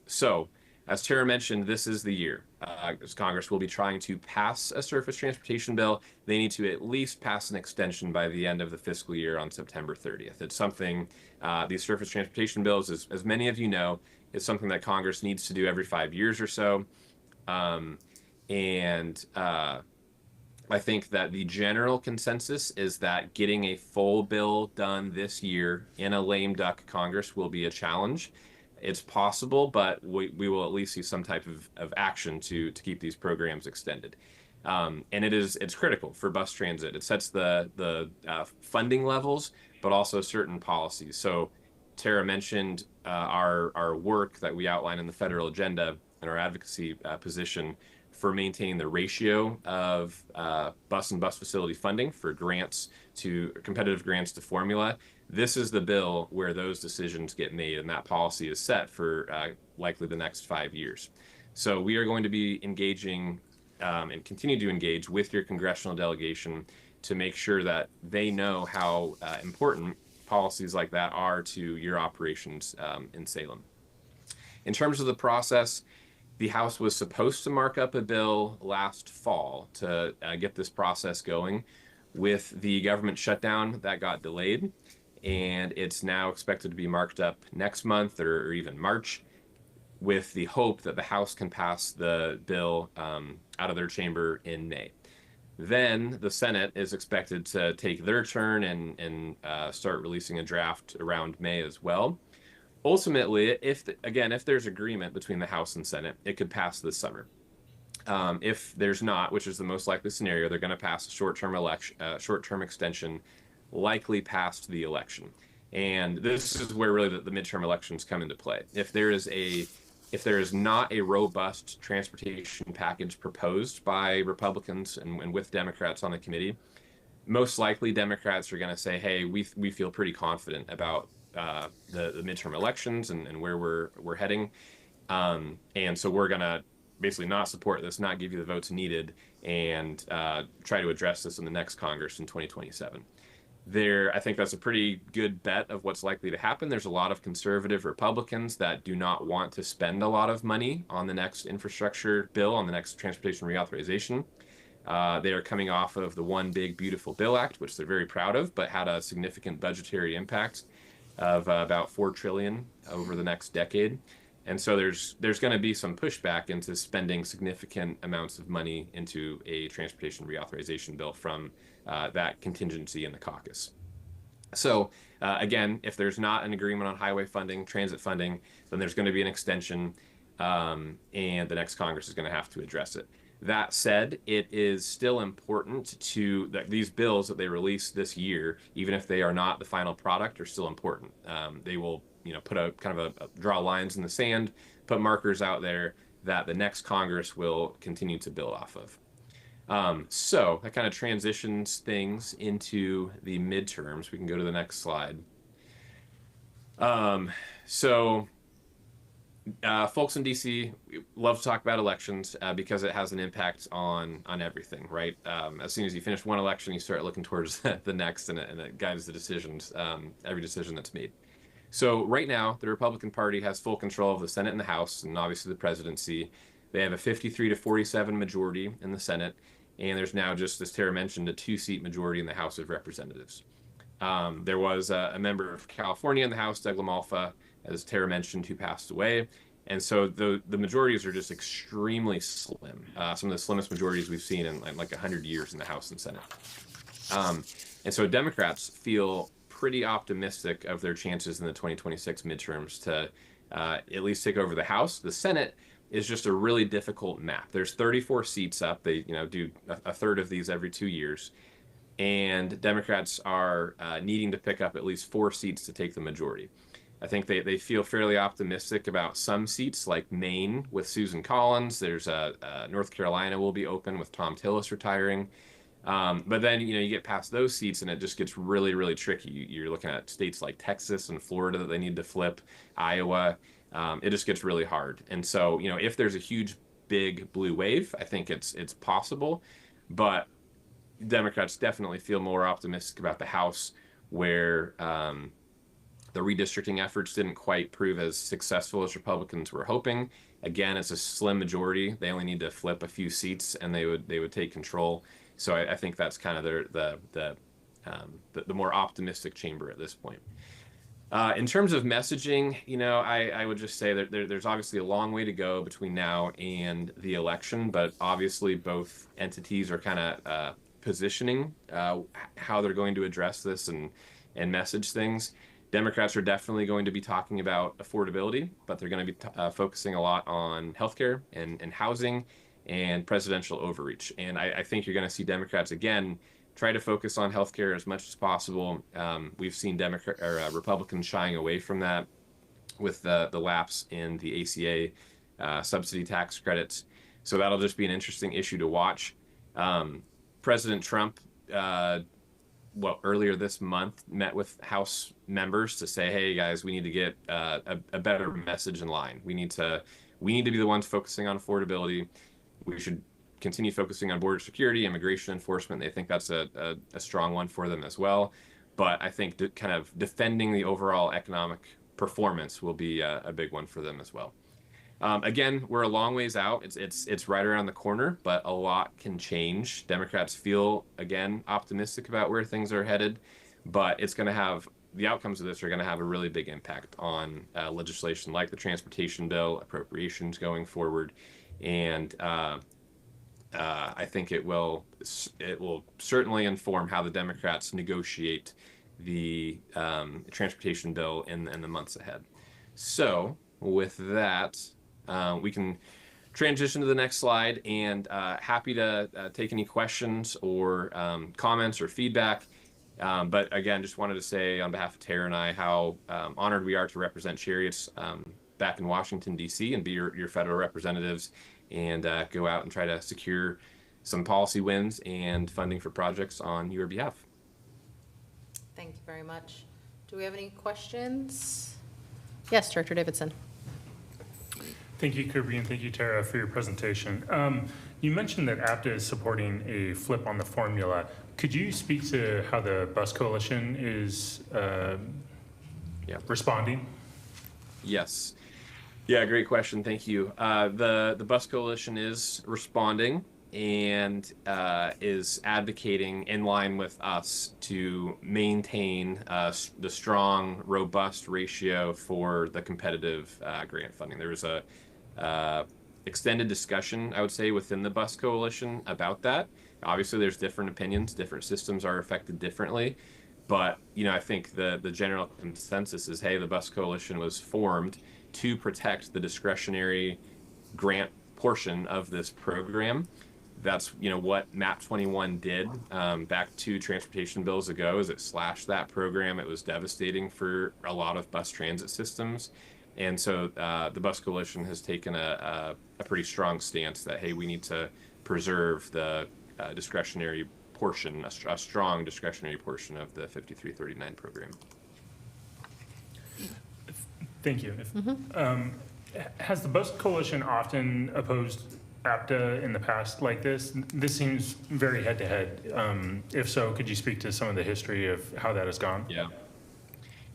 So, as Tara mentioned, this is the year. As Congress will be trying to pass a surface transportation bill, they need to at least pass an extension by the end of the fiscal year on September 30th. It's something, these surface transportation bills, as many of you know, is something that Congress needs to do every 5 years or so. I think that the general consensus is that getting a full bill done this year in a lame duck Congress will be a challenge. It's possible, but we will at least see some type of action to keep these programs extended. And it's critical for bus transit. It sets the funding levels, but also certain policies. So Tara mentioned our work that we outline in the federal agenda and our advocacy position for maintaining the ratio of bus and bus facility funding for grants to competitive grants to formula. This is the bill where those decisions get made, and that policy is set for likely the next 5 years. So we are going to be engaging and continue to engage with your congressional delegation to make sure that they know how important policies like that are to your operations in Salem. In terms of the process, the House was supposed to mark up a bill last fall to get this process going. With the government shutdown, that got delayed, and it's now expected to be marked up next month or even March, with the hope that the House can pass the bill out of their chamber in May. Then the Senate is expected to take their turn and start releasing a draft around May as well. Ultimately, if there's agreement between the House and Senate, it could pass this summer. If there's not, which is the most likely scenario, they're going to pass a short-term extension, likely past the election. And this is where really the midterm elections come into play. If there is not a robust transportation package proposed by Republicans and with Democrats on the committee, most likely Democrats are going to say, hey, we feel pretty confident about the midterm elections and where we're heading. And so we're going to basically not support this, not give you the votes needed, and try to address this in the next Congress in 2027. I think that's a pretty good bet of what's likely to happen. There's a lot of conservative Republicans that do not want to spend a lot of money on the next infrastructure bill, on the next transportation reauthorization. They are coming off of the One Big Beautiful Bill Act, which they're very proud of, but had a significant budgetary impact of about $4 trillion over the next decade. And so there's going to be some pushback into spending significant amounts of money into a transportation reauthorization bill from that contingency in the caucus. So again, if there's not an agreement on highway funding, transit funding, then there's going to be an extension, and the next Congress is going to have to address it. That said, it is still important that these bills that they release this year, even if they are not the final product, are still important. They will, put a kind of draw lines in the sand, put markers out there that the next Congress will continue to build off of. So that kind of transitions things into the midterms. We can go to the next slide. Folks in DC love to talk about elections because it has an impact on everything, right? As soon as you finish one election, you start looking towards the next, and it guides the decisions, every decision that's made. So right now, the Republican Party has full control of the Senate and the House, and obviously the presidency. They have a 53 to 47 majority in the Senate, and there's now, just as Tara mentioned, a 2-seat majority in the House of Representatives. There was a member of California in the House, Doug LaMalfa, as Tara mentioned, who passed away. And so the majorities are just extremely slim, some of the slimmest majorities we've seen in like 100 years in the House and Senate. And so Democrats feel pretty optimistic of their chances in the 2026 midterms to at least take over the House. The Senate is just a really difficult map. There's 34 seats up. They do a third of these every 2 years. And Democrats are needing to pick up at least 4 seats to take the majority. I think they feel fairly optimistic about some seats, like Maine with Susan Collins. There's North Carolina will be open with Tom Tillis retiring. But then, you get past those seats and it just gets really, really tricky. You're looking at states like Texas and Florida that they need to flip, Iowa. it just gets really hard. And so, if there's a huge, big blue wave, I think it's possible, but Democrats definitely feel more optimistic about the House, where the redistricting efforts didn't quite prove as successful as Republicans were hoping. Again, it's a slim majority. They only need to flip a few seats, and they would take control. So I think that's kind of the more optimistic chamber at this point. In terms of messaging, I would just say that there's obviously a long way to go between now and the election, but obviously both entities are kind of positioning how they're going to address this and message things. Democrats are definitely going to be talking about affordability, but they're going to be focusing a lot on healthcare and housing and presidential overreach. And I think you're going to see Democrats again try to focus on healthcare as much as possible. We've seen Republicans shying away from that with the lapse in the ACA subsidy tax credits. So that'll just be an interesting issue to watch. President Trump, earlier this month, met with House members to say, hey guys, we need to get a better message in line. We need to be the ones focusing on affordability. We should continue focusing on border security, immigration enforcement. They think that's a strong one for them as well. But I think kind of defending the overall economic performance will be a big one for them as well. Again, we're a long ways out. It's right around the corner, but a lot can change. Democrats feel, again, optimistic about where things are headed, but the outcomes of this are going to have a really big impact on legislation like the transportation bill, appropriations going forward, and I think it will certainly inform how the Democrats negotiate the transportation bill in the months ahead. So with that, we can transition to the next slide, and happy to take any questions or comments or feedback. But again, just wanted to say on behalf of Tara and I how honored we are to represent Cherriots back in Washington, D.C. and be your federal representatives, and go out and try to secure some policy wins and funding for projects on your behalf. Thank you very much. Do we have any questions? Yes, Director Davidson. Thank you, Kirby, and thank you, Tara, for your presentation. You mentioned that APTA is supporting a flip on the formula. Could you speak to how the Bus Coalition is responding? Yes. Yeah, great question. Thank you. The Bus Coalition is responding and is advocating in line with us to maintain the strong, robust ratio for the competitive grant funding. There was a extended discussion, I would say, within the Bus Coalition about that. Obviously, there's different opinions. Different systems are affected differently. But, I think the general consensus is, hey, the Bus Coalition was formed to protect the discretionary grant portion of this program. That's what MAP 21 did back 2 transportation bills ago, is it slashed that program. It was devastating for a lot of bus transit systems. And so the Bus Coalition has taken a pretty strong stance that, hey, we need to preserve the discretionary portion, a strong discretionary portion of the 5339 program. Thank you. Has the Bus Coalition often opposed APTA in the past like this? This seems very head-to-head. If so, could you speak to some of the history of how that has gone?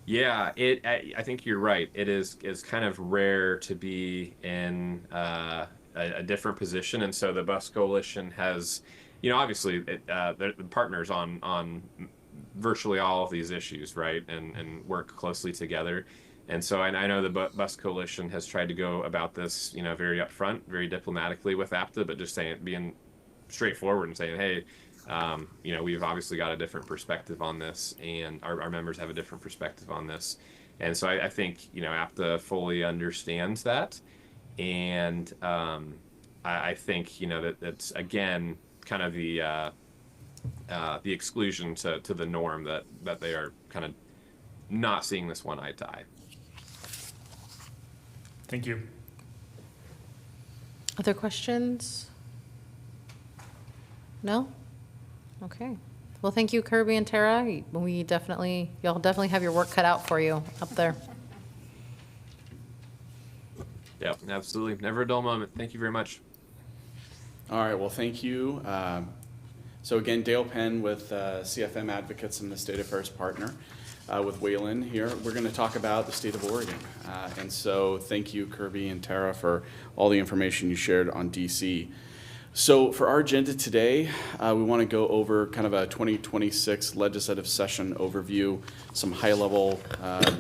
Yeah, I think you're right. It is kind of rare to be in a different position, and so the Bus Coalition has, obviously, they're partners on virtually all of these issues, right, and work closely together. And so I know the Bus Coalition has tried to go about this, very upfront, very diplomatically with APTA, but just being straightforward and saying, hey, we've obviously got a different perspective on this, and our members have a different perspective on this. And so I think, APTA fully understands that. And I think, that's, again, kind of the exclusion to the norm that they are kind of not seeing this one eye to eye. Thank you. Other questions? No? Okay. Well, thank you, Kirby and Tara. Y'all definitely have your work cut out for you up there. Yep, absolutely. Never a dull moment. Thank you very much. All right, well, thank you. So again, Dale Penn with CFM Advocates and the State Affairs Partner with Waylon here. We're going to talk about the state of Oregon. And so thank you, Kirby and Tara, for all the information you shared on DC. So for our agenda today, we want to go over kind of a 2026 legislative session overview, some high-level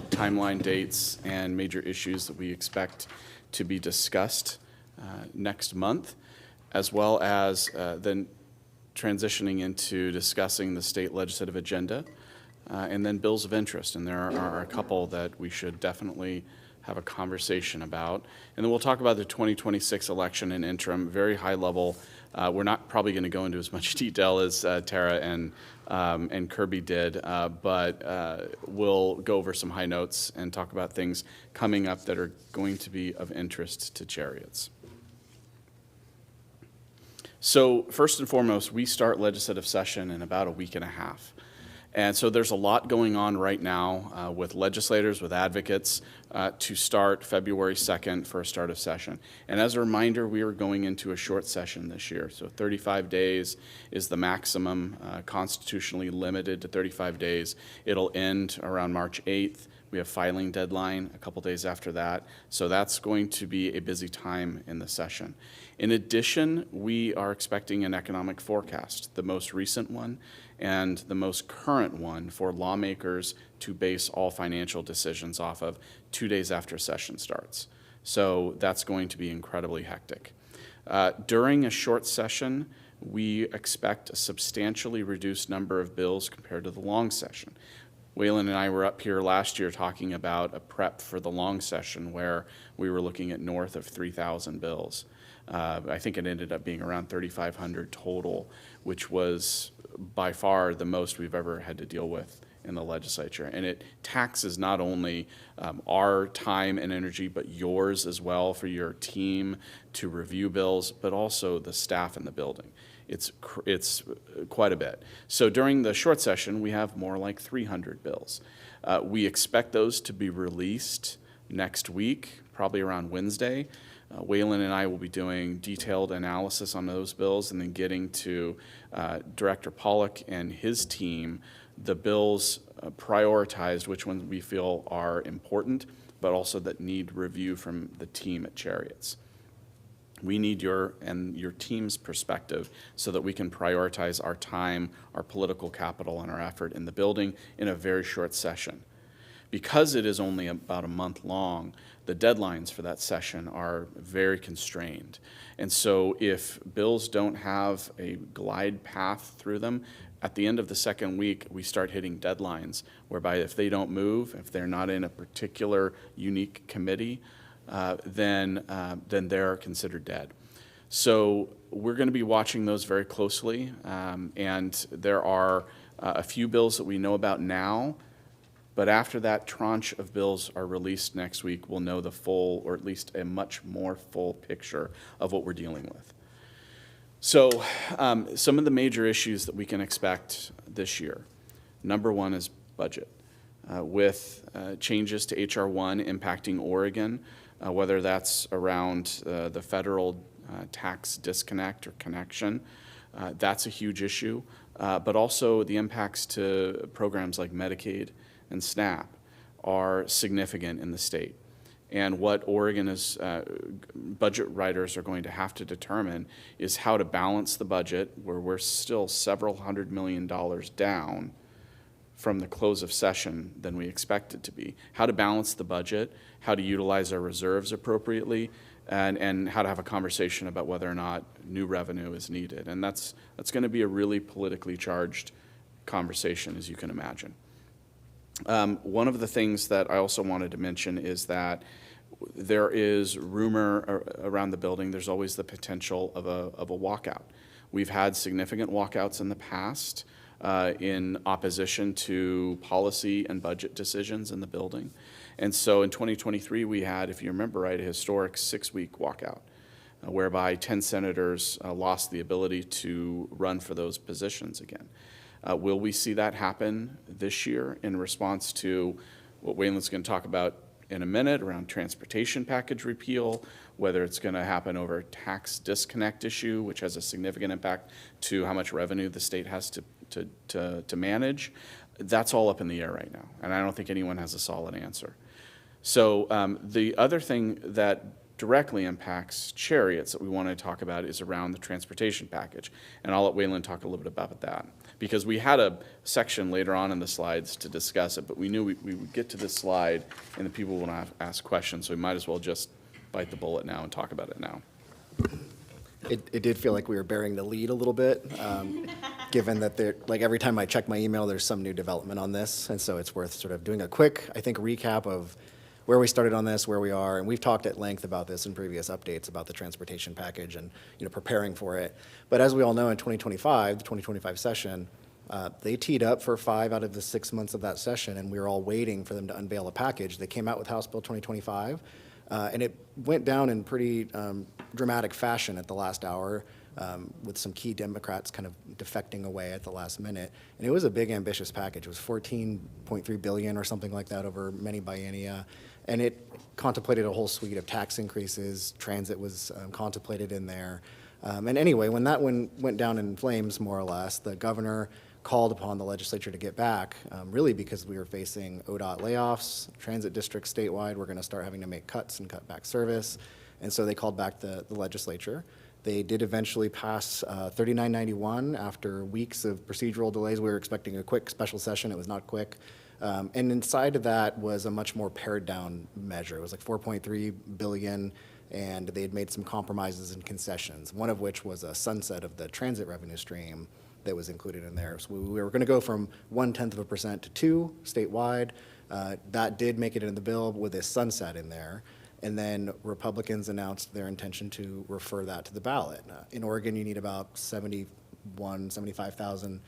timeline dates and major issues that we expect to be discussed next month, as well as then transitioning into discussing the state legislative agenda, and then bills of interest. And there are a couple that we should definitely have a conversation about. And then we'll talk about the 2026 election and interim, very high level. We're not probably going to go into as much detail as Tara and Kirby did, but we'll go over some high notes and talk about things coming up that are going to be of interest to Cherriots. So first and foremost, we start legislative session in about a week and a half. And so there's a lot going on right now with legislators, with advocates, to start February 2nd for a start of session. And as a reminder, we are going into a short session this year. So 35 days is the maximum, constitutionally limited to 35 days. It'll end around March 8th. We have filing deadline a couple days after that. So that's going to be a busy time in the session. In addition, we are expecting an economic forecast, the most recent one and the most current one for lawmakers to base all financial decisions off of 2 days after session starts. So that's going to be incredibly hectic. During a short session, we expect a substantially reduced number of bills compared to the long session. Waylon and I were up here last year talking about a prep for the long session where we were looking at north of 3,000 bills. I think it ended up being around 3,500 total, which was by far the most we've ever had to deal with in the legislature. And it taxes not only our time and energy, but yours as well for your team to review bills, but also the staff in the building. It's quite a bit. So during the short session, we have more like 300 bills. We expect those to be released next week, probably around Wednesday. Waylon and I will be doing detailed analysis on those bills and then getting to Director Pollock and his team the bills prioritized, which ones we feel are important, but also that need review from the team at Cherriots. We need your and your team's perspective so that we can prioritize our time, our political capital, and our effort in the building in a very short session. Because it is only about a month long, the deadlines for that session are very constrained. And so if bills don't have a glide path through them, at the end of the second week, we start hitting deadlines whereby if they don't move, if they're not in a particular unique committee, then they're considered dead. So we're going to be watching those very closely. And there are a few bills that we know about now. But after that tranche of bills are released next week, we'll know the full, or at least a much more full picture of what we're dealing with. So some of the major issues that we can expect this year. Number one is budget. With changes to H.R. 1 impacting Oregon, whether that's around the federal tax disconnect or connection, that's a huge issue. But also the impacts to programs like Medicaid and SNAP are significant in the state. And what Oregon is, budget writers are going to have to determine is how to balance the budget, where we're still several $100 million down from the close of session than we expected to be. How to balance the budget, how to utilize our reserves appropriately, and how to have a conversation about whether or not new revenue is needed. And that's going to be a really politically charged conversation, as you can imagine. One of the things that I also wanted to mention is that there is rumor around the building. There's always the potential of a walkout. We've had significant walkouts in the past in opposition to policy and budget decisions in the building. And so in 2023, we had, if you remember right, a historic 6-week walkout, whereby 10 senators lost the ability to run for those positions again. Will we see that happen this year in response to what Waylon's going to talk about in a minute around transportation package repeal, whether it's going to happen over a tax disconnect issue, which has a significant impact to how much revenue the state has to manage. That's all up in the air right now, and I don't think anyone has a solid answer. So the other thing that directly impacts Cherriots that we want to talk about is around the transportation package. And I'll let Waylon talk a little bit about that. Because we had a section later on in the slides to discuss it, but we knew we would get to this slide and the people would want to ask questions, so we might as well just bite the bullet now and talk about it now. It did feel like we were bearing the lead a little bit, given that like every time I check my email, there's some new development on this. And so it's worth sort of doing a quick, I think, recap of where we started on this, where we are, and we've talked at length about this in previous updates about the transportation package and preparing for it. But as we all know, in 2025, the 2025 session, they teed up for 5 out of the 6 months of that session, and we were all waiting for them to unveil a package. They came out with House Bill 2025, and it went down in pretty dramatic fashion at the last hour, with some key Democrats kind of defecting away at the last minute. And it was a big, ambitious package. It was $14.3 billion or something like that over many biennia. And it contemplated a whole suite of tax increases. Transit was contemplated in there. And anyway, when that one went down in flames, more or less, the governor called upon the legislature to get back, really because we were facing ODOT layoffs, transit districts statewide were going to start having to make cuts and cut back service. And so they called back the legislature. They did eventually pass 3991 after weeks of procedural delays. We were expecting a quick special session. It was not quick. And inside of that was a much more pared down measure. It was like $4.3 billion, and they had made some compromises and concessions, one of which was a sunset of the transit revenue stream that was included in there. So we were going to go from 0.1% to 2% statewide. That did make it into the bill with a sunset in there. And then Republicans announced their intention to refer that to the ballot. In Oregon, you need about 75,000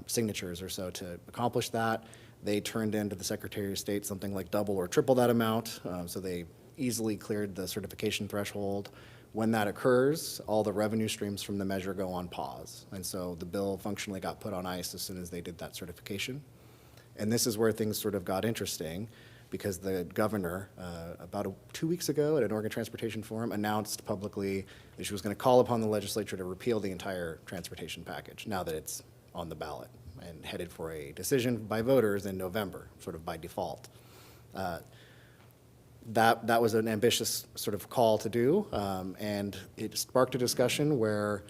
signatures or so to accomplish that. They turned into the Secretary of State something like double or triple that amount, so they easily cleared the certification threshold. When that occurs, all the revenue streams from the measure go on pause. And so the bill functionally got put on ice as soon as they did that certification. And this is where things sort of got interesting, because the governor, about 2 weeks ago at an Oregon Transportation Forum, announced publicly that she was going to call upon the legislature to repeal the entire transportation package, now that it's on the ballot and headed for a decision by voters in November, sort of by default. That was an ambitious sort of call to do, and it sparked a discussion where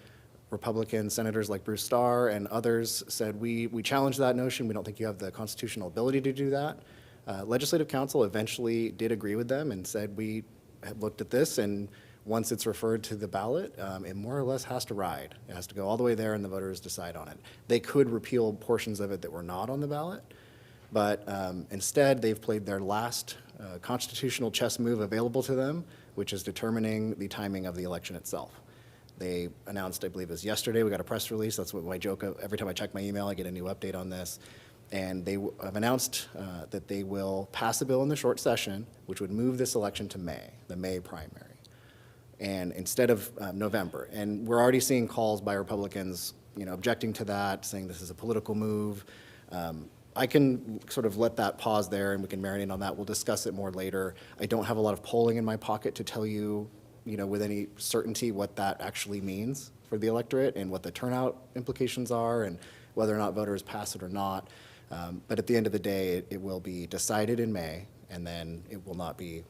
Republican senators like Bruce Starr and others said, we challenge that notion. We don't think you have the constitutional ability to do that. Legislative Council eventually did agree with them and said, we have looked at this, and once it's referred to the ballot, it more or less has to ride. It has to go all the way there, and the voters decide on it. They could repeal portions of it that were not on the ballot, but instead they've played their last constitutional chess move available to them, which is determining the timing of the election itself. They announced, I believe it was yesterday, we got a press release. That's what my joke, every time I check my email, I get a new update on this. And they have announced that they will pass a bill in the short session, which would move this election to May, the May primary, and instead of November. And we're already seeing calls by Republicans, objecting to that, saying this is a political move. I can sort of let that pause there, and we can marinate on that. We'll discuss it more later. I don't have a lot of polling in my pocket to tell you, with any certainty what that actually means for the electorate and what the turnout implications are and whether or not voters pass it or not. But at the end of the day, it will be decided in May, and then it will not be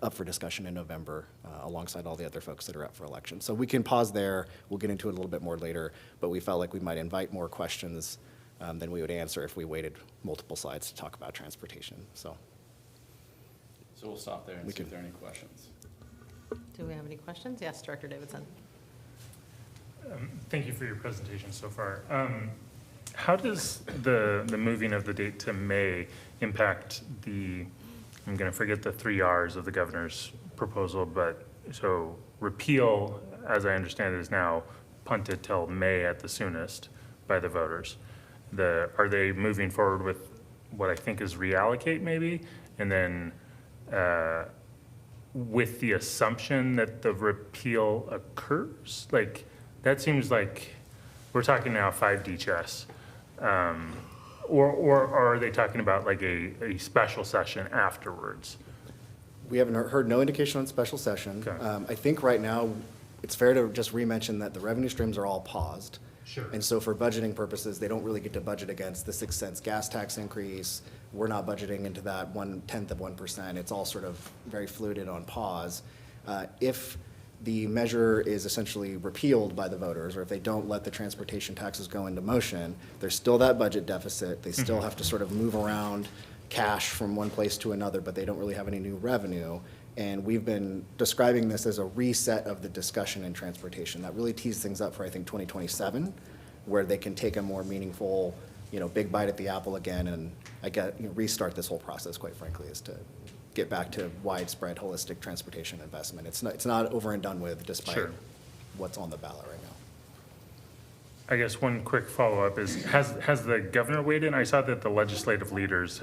up for discussion in November alongside all the other folks that are up for election. So we can pause there. We'll get into it a little bit more later, but we felt like we might invite more questions than we would answer if we waited multiple slides to talk about transportation. So we'll stop there and see if there are any questions. Do we have any questions? Yes, Director Davidson. Thank you for your presentation so far. How does the moving of the date to May impact I'm going to forget the 3 R's of the governor's proposal, but so repeal, as I understand it, is now punted till May at the soonest by the voters. Are they moving forward with what I think is reallocate maybe? And then with the assumption that the repeal occurs? Like, that seems like we're talking now 5D chess. Or are they talking about like a special session afterwards We haven't heard no indication on special session. Okay. I think right now, it's fair to just re-mention that the revenue streams are all paused. Sure. And so for budgeting purposes, they don't really get to budget against the 6 cents gas tax increase. We're not budgeting into that 1/10 of 1%. It's all sort of very fluid on pause. If the measure is essentially repealed by the voters, or if they don't let the transportation taxes go into motion, there's still that budget deficit. They still have to sort of move around cash from one place to another, but they don't really have any new revenue. And we've been describing this as a reset of the discussion in transportation. That really tees things up for, I think, 2027, where they can take a more meaningful, big bite at the apple again, and restart this whole process, quite frankly, is to get back to widespread holistic transportation investment. It's not over and done with, despite Sure. what's on the ballot right now. I guess one quick follow-up is, has the governor weighed in? I saw that the legislative leaders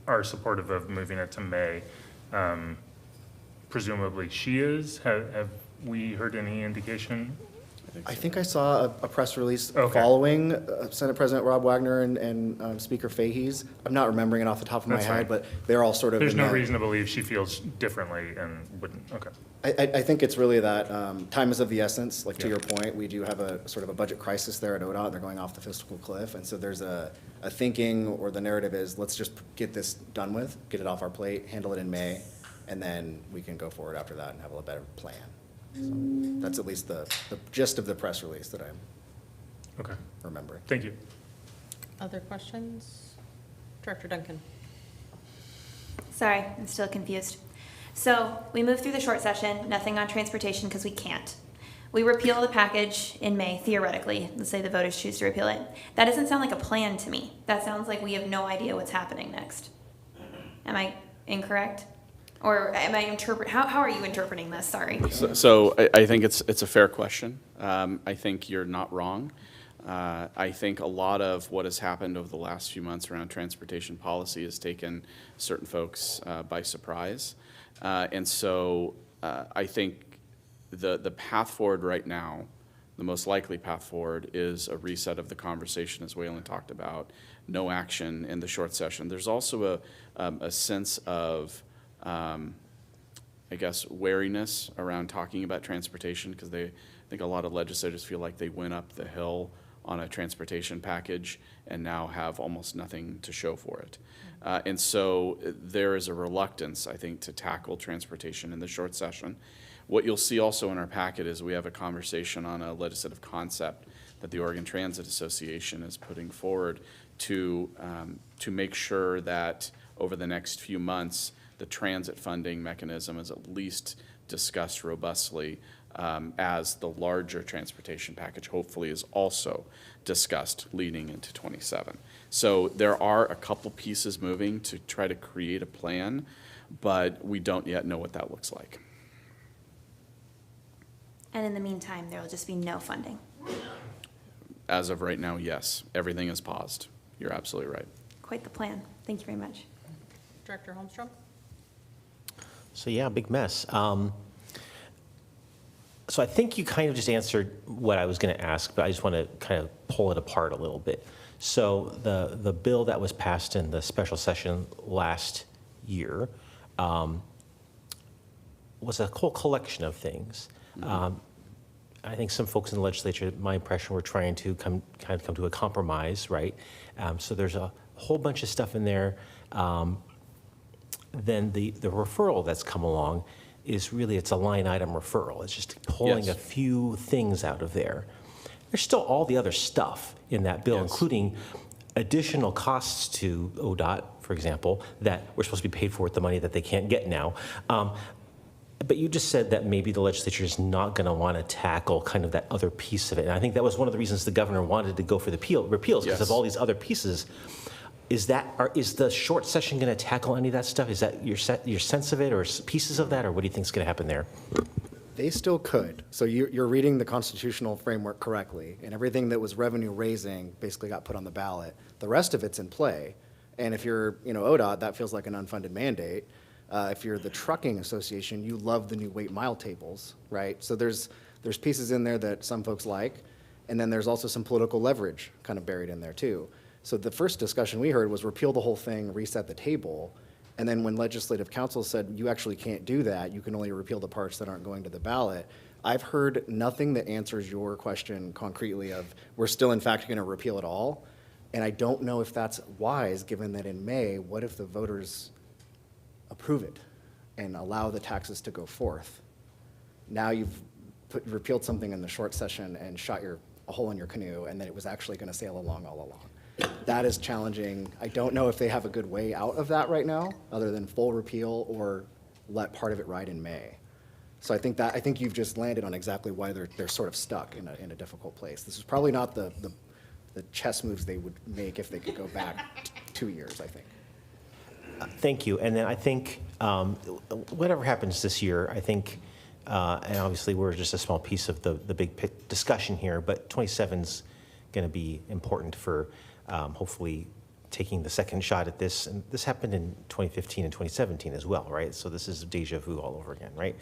are supportive of moving it to May. Presumably she is. Have we heard any indication? I think I saw a press release Okay. following Senate President Rob Wagner and Speaker Fahey's. I'm not remembering it off the top of my That's head, fine. but they're all sort of. There's in no that- reason to believe she feels differently and wouldn't, okay. I think it's really that time is of the essence. Like, to Yeah. your point, we do have a sort of a budget crisis there at ODOT. They're going off the fiscal cliff. And so there's a thinking, or the narrative is, let's just get this done with, get it off our plate, handle it in May, and then we can go forward after that and have a better plan. So that's at least the gist of the press release that I'm Okay, remembering. thank you. Other questions? Director Duncan? Sorry, I'm still confused. So we move through the short session, nothing on transportation because we can't. We repeal the package in May, theoretically. Let's say the voters choose to repeal it. That doesn't sound like a plan to me. That sounds like we have no idea what's happening next. Am I incorrect? Or am I how are you interpreting this? Sorry. So I think it's a fair question. I think you're not wrong. I think a lot of what has happened over the last few months around transportation policy has taken certain folks by surprise. And so I think the path forward right now, the most likely path forward, is a reset of the conversation, as Waylon talked about, no action in the short session. There's also a sense of, I guess, wariness around talking about transportation, because I think a lot of legislators feel like they went up the hill on a transportation package and now have almost nothing to show for it. And so there is a reluctance, I think, to tackle transportation in the short session. What you'll see also in our packet is we have a conversation on a legislative concept that the Oregon Transit Association is putting forward to make sure that over the next few months, the transit funding mechanism is at least discussed robustly, as the larger transportation package hopefully is also discussed leading into 27. So there are a couple pieces moving to try to create a plan, but we don't yet know what that looks like. And in the meantime, there will just be no funding. As of right now, yes, everything is paused. You're absolutely right. Quite the plan. Thank you very much. Director Holmstrom? So yeah, big mess. So I think you kind of just answered what I was going to ask, but I just want to kind of pull it apart a little bit. So the bill that was passed in the special session last year was a whole collection of things. I think some folks in the legislature, my impression, were trying to come to a compromise, right? So there's a whole bunch of stuff in there. Then the referral that's come along is really, it's a line item referral. It's just pulling Yes. a few things out of there. There's still all the other stuff in that bill, Yes. including additional costs to ODOT, for example, that we're supposed to be paid for with the money that they can't get now. But you just said that maybe the legislature is not going to want to tackle kind of that other piece of it. And I think that was one of the reasons the governor wanted to go for the repeals, because Yes. of all these other pieces. Is the short session going to tackle any of that stuff? Is that your sense of it, or pieces of that, or what do you think is going to happen there? They still could. So you're reading the constitutional framework correctly, and everything that was revenue raising basically got put on the ballot. The rest of it's in play. And if you're, ODOT, that feels like an unfunded mandate. If you're the trucking association, you love the new weight mile tables, right? So there's pieces in there that some folks like, and then there's also some political leverage kind of buried in there too. So the first discussion we heard was repeal the whole thing, reset the table, And then when legislative counsel said, you actually can't do that, you can only repeal the parts that aren't going to the ballot, I've heard nothing that answers your question concretely of, we're still in fact going to repeal it all. And I don't know if that's wise, given that in May, what if the voters approve it and allow the taxes to go forth? Now you've repealed something in the short session and shot a hole in your canoe, and then it was actually going to sail along all along. That is challenging. I don't know if they have a good way out of that right now, other than full repeal or let part of it ride in May. So I think you've just landed on exactly why they're sort of stuck in a difficult place. This is probably not the chess moves they would make if they could go back 2 years, I think. Thank you. And then I think whatever happens this year, I think, and obviously we're just a small piece of the big discussion here, but 27's going to be important for hopefully taking the second shot at this. And this happened in 2015 and 2017 as well, right? So this is deja vu all over again, right?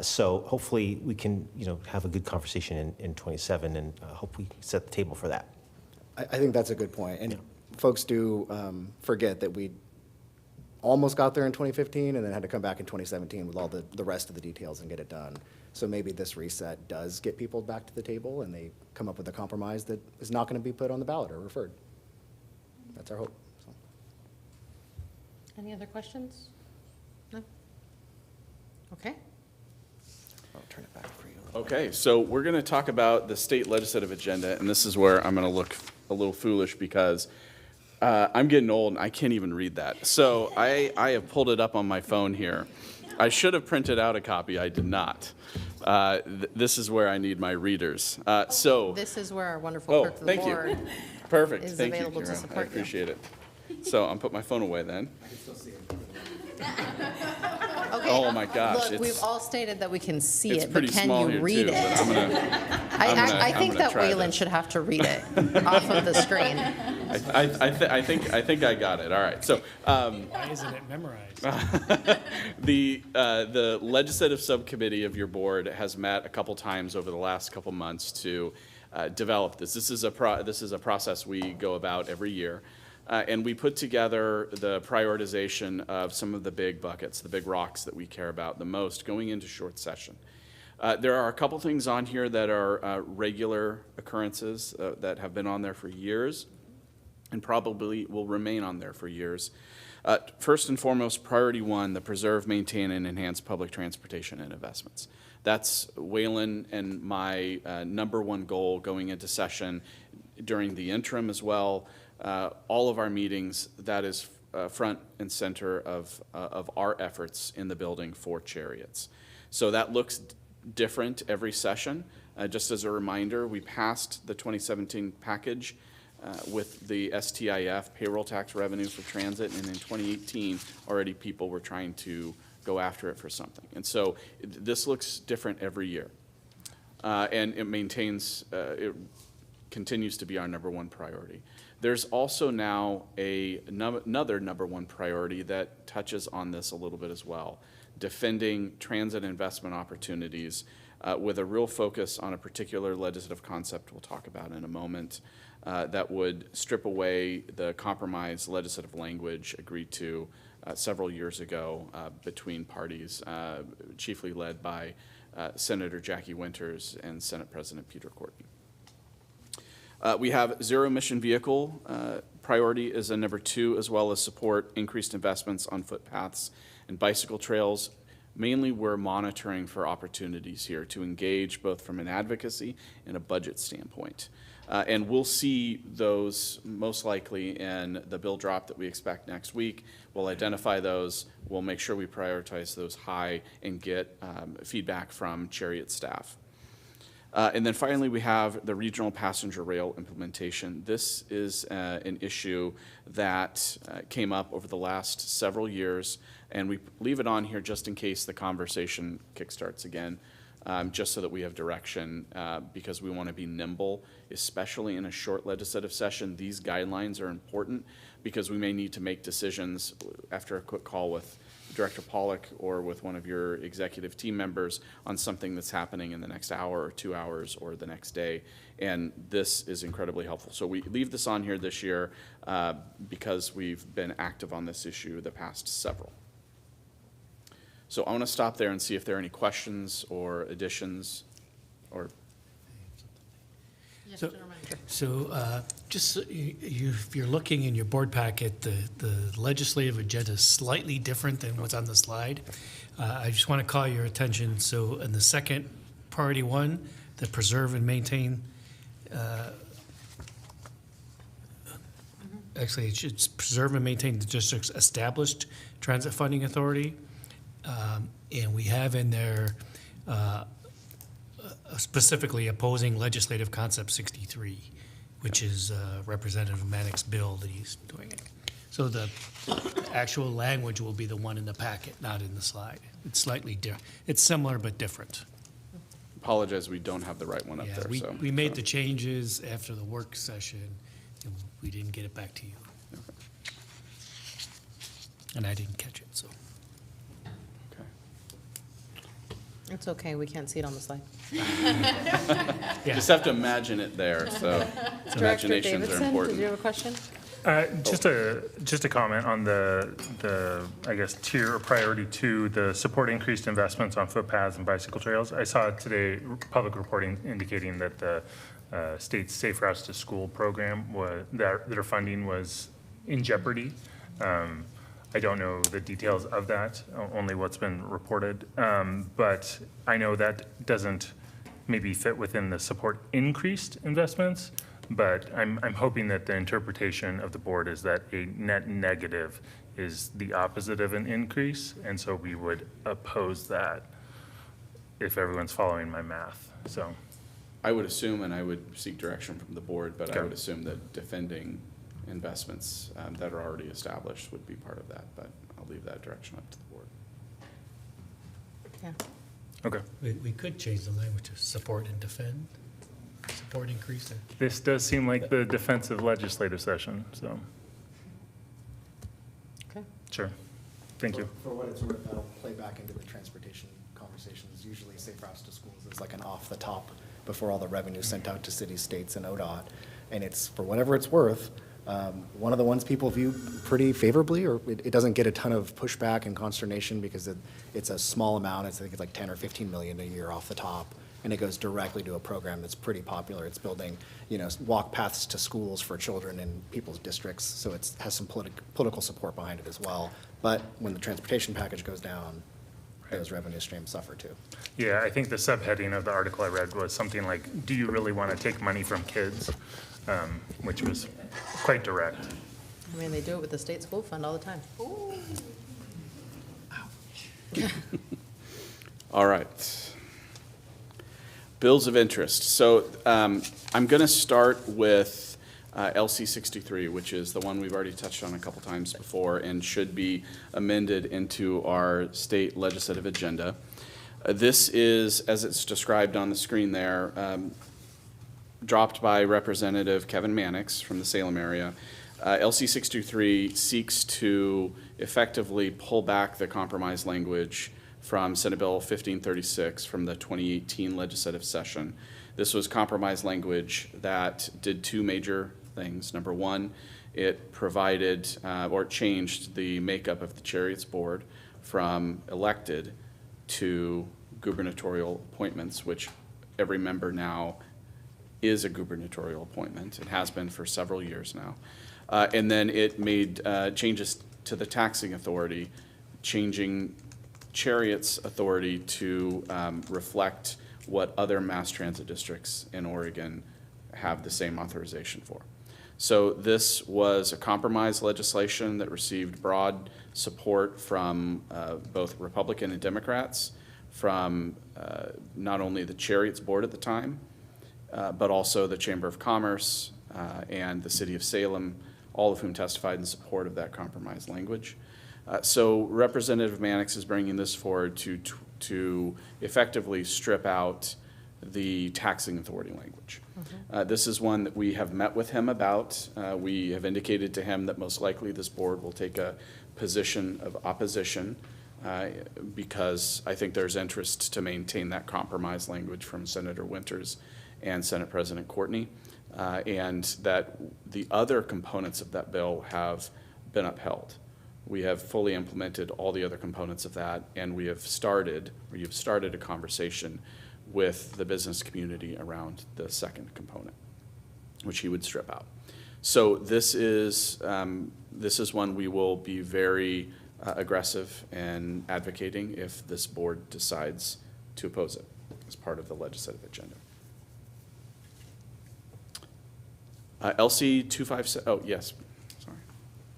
So hopefully we can, have a good conversation in 27 and hope we set the table for that. I think that's a good point. And folks do forget that we almost got there in 2015 and then had to come back in 2017 with all the rest of the details and get it done. So maybe this reset does get people back to the table and they come up with a compromise that is not going to be put on the ballot or referred. That's our hope. So. Any other questions? No? Okay. I'll turn it back for you. Okay, so we're going to talk about the state legislative agenda, and this is where I'm going to look a little foolish because I'm getting old and I can't even read that. So I have pulled it up on my phone here. I should have printed out a copy. I did not. This is where I need my readers. This is where our wonderful clerk of the thank board you. Perfect. is Thank you, available to Kira. support I you. appreciate it. So I'm put my phone away then. Okay. Oh my gosh, Look, we've it's- all stated that we can see It's it, but pretty can small you here read too, it? but I think I'm that gonna try Waylon this. should have to read it off of the screen. I think I got it. All right. So Why isn't it memorized? the legislative subcommittee of your board has met a couple times over the last couple months to develop this. This is a process we go about every year. And we put together the prioritization of some of the big buckets, the big rocks that we care about the most going into short session. There are a couple things on here that are regular occurrences that have been on there for years and probably will remain on there for years. First and foremost, priority one, the preserve, maintain, and enhance public transportation and investments. That's Waylon and my number one goal going into session during the interim as well. All of our meetings, that is front and center of our efforts in the building for Cherriots. So that looks different every session. Just as a reminder, we passed the 2017 package with the STIF, payroll tax revenue for transit, and in 2018, already people were trying to go after it for something. And so this looks different every year. And it maintains, it continues to be our number one priority. There's also now another number one priority that touches on this a little bit as well, defending transit investment opportunities with a real focus on a particular legislative concept we'll talk about in a moment that would strip away the compromise legislative language agreed to several years ago between parties, chiefly led by Senator Jackie Winters and Senate President Peter Courtney. We have zero emission vehicle priority is a number two, as well as support increased investments on footpaths and bicycle trails. Mainly, we're monitoring for opportunities here to engage both from an advocacy and a budget standpoint. And we'll see those most likely in the bill drop that we expect next week. We'll identify those. We'll make sure we prioritize those high and get feedback from Chariot staff. And then finally, we have the regional passenger rail implementation. This is an issue that came up over the last several years, and we leave it on here just in case the conversation kickstarts again, just so that we have direction, because we want to be nimble, especially in a short legislative session. These guidelines are important because we may need to make decisions after a quick call with Director Pollock or with one of your executive team members on something that's happening in the next hour or 2 hours or the next day. And this is incredibly helpful. So we leave this on here this year because we've been active on this issue the past several. So I want to stop there and see if there are any questions or additions or. Just so if you're looking in your board packet, the legislative agenda is slightly different than what's on the slide. I just want to call your attention. So in the second priority one, the preserve and maintain, actually it should preserve and maintain the district's established transit funding authority. And we have in there specifically opposing legislative concept 63, which is Representative Manick's bill that he's doing it. So the actual language will be the one in the packet, not in the slide. It's slightly different. It's similar but different. Apologize, we don't have the right one up Yeah, there. we made the changes after the work session, and we didn't get it back to you. Okay. And I didn't catch it, so. Okay. It's okay, we can't see it on the slide. Yeah. Just have to imagine it there, so Director imaginations are Davidson, did you important. have a question? Just a comment on the I guess tier or priority 2, the support increased investments on footpaths and bicycle trails. I saw today public reporting indicating that the state's Safe Routes to School program their funding was in jeopardy. I don't know the details of that, only what's been reported. But I know that doesn't maybe fit within the support increased investments. But I'm hoping that the interpretation of the board is that a net negative is the opposite of an increase, and so we would oppose that if everyone's following my math, so. I would assume, and I would seek direction from the board, but I Okay. would assume that defending investments that are already established would be part of that, but I'll leave that direction up to the board. Yeah. Okay. We could change the language to support and defend, support increase there. This does seem like the defensive legislative session, so, Okay. sure. Thank you. For what it's worth, that'll play back into the transportation conversations. Usually Safe Routes to Schools is like an off the top before all the revenue sent out to cities, states, and ODOT. And it's, for whatever it's worth, one of the ones people view pretty favorably, or it doesn't get a ton of pushback and consternation because it's a small amount. I think it's like 10 or 15 million a year off the top. And it goes directly to a program that's pretty popular. It's building, walk paths to schools for children in people's districts. So it has some political support behind it as well. But when the transportation package goes down, those revenue streams suffer too. Yeah, I think the subheading of the article I read was something like, do you really want to take money from kids? Which was quite direct. I mean, they do it with the state school fund all the time. All right. Bills of interest. So I'm going to start with LC 63, which is the one we've already touched on a couple times before and should be amended into our state legislative agenda. This is, as it's described on the screen there, dropped by Representative Kevin Mannix from the Salem area. LC 63 seeks to effectively pull back the compromise language from Senate Bill 1536 from the 2018 legislative session. This was compromise language that did two major things. Number one, it provided or changed the makeup of the Cherriots board from elected to gubernatorial appointments, which every member now is a gubernatorial appointment. It has been for several years now. And then it made changes to the taxing authority, changing Cherriots authority to reflect what other mass transit districts in Oregon have the same authorization for. So this was a compromise legislation that received broad support from both Republican and Democrats, from not only the Cherriots board at the time, but also the Chamber of Commerce and the City of Salem, all of whom testified in support of that compromise language. So Representative Mannix is bringing this forward to effectively strip out the taxing authority language. This is one that we have met with him about. We have indicated to him that most likely this board will take a position of opposition because I think there's interest to maintain that compromise language from Senator Winters and Senate President Courtney, and that the other components of that bill have been upheld. We have fully implemented all the other components of that, and we have started, or you've started a conversation with the business community around the second component, which he would strip out. So this is one we will be very aggressive in advocating if this board decides to oppose it as part of the legislative agenda. LC 257, oh, yes, sorry.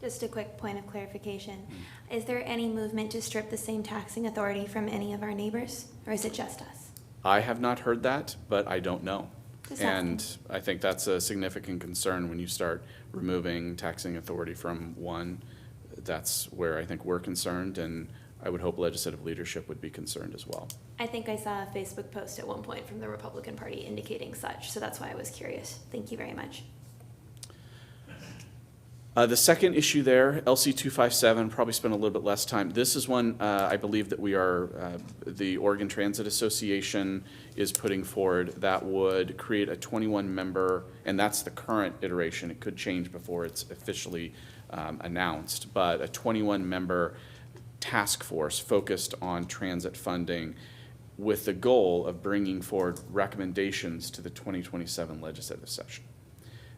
Just a quick point of clarification. Is there any movement to strip the same taxing authority from any of our neighbors, or is it just us? I have not heard that, but I don't know. Just And I think that's a significant concern when you start removing taxing authority from one. That's where I think we're concerned, and I would hope legislative leadership would be concerned as well. I think I saw a Facebook post at one point from the Republican Party indicating such, so that's why I was curious. Thank you very much. The second issue there, LC 257, probably spend a little bit less time. This is one I believe that we are, the Oregon Transit Association is putting forward that would create a 21-member, and that's the current iteration. It could change before it's officially announced, but a 21-member task force focused on transit funding with the goal of bringing forward recommendations to the 2027 legislative session.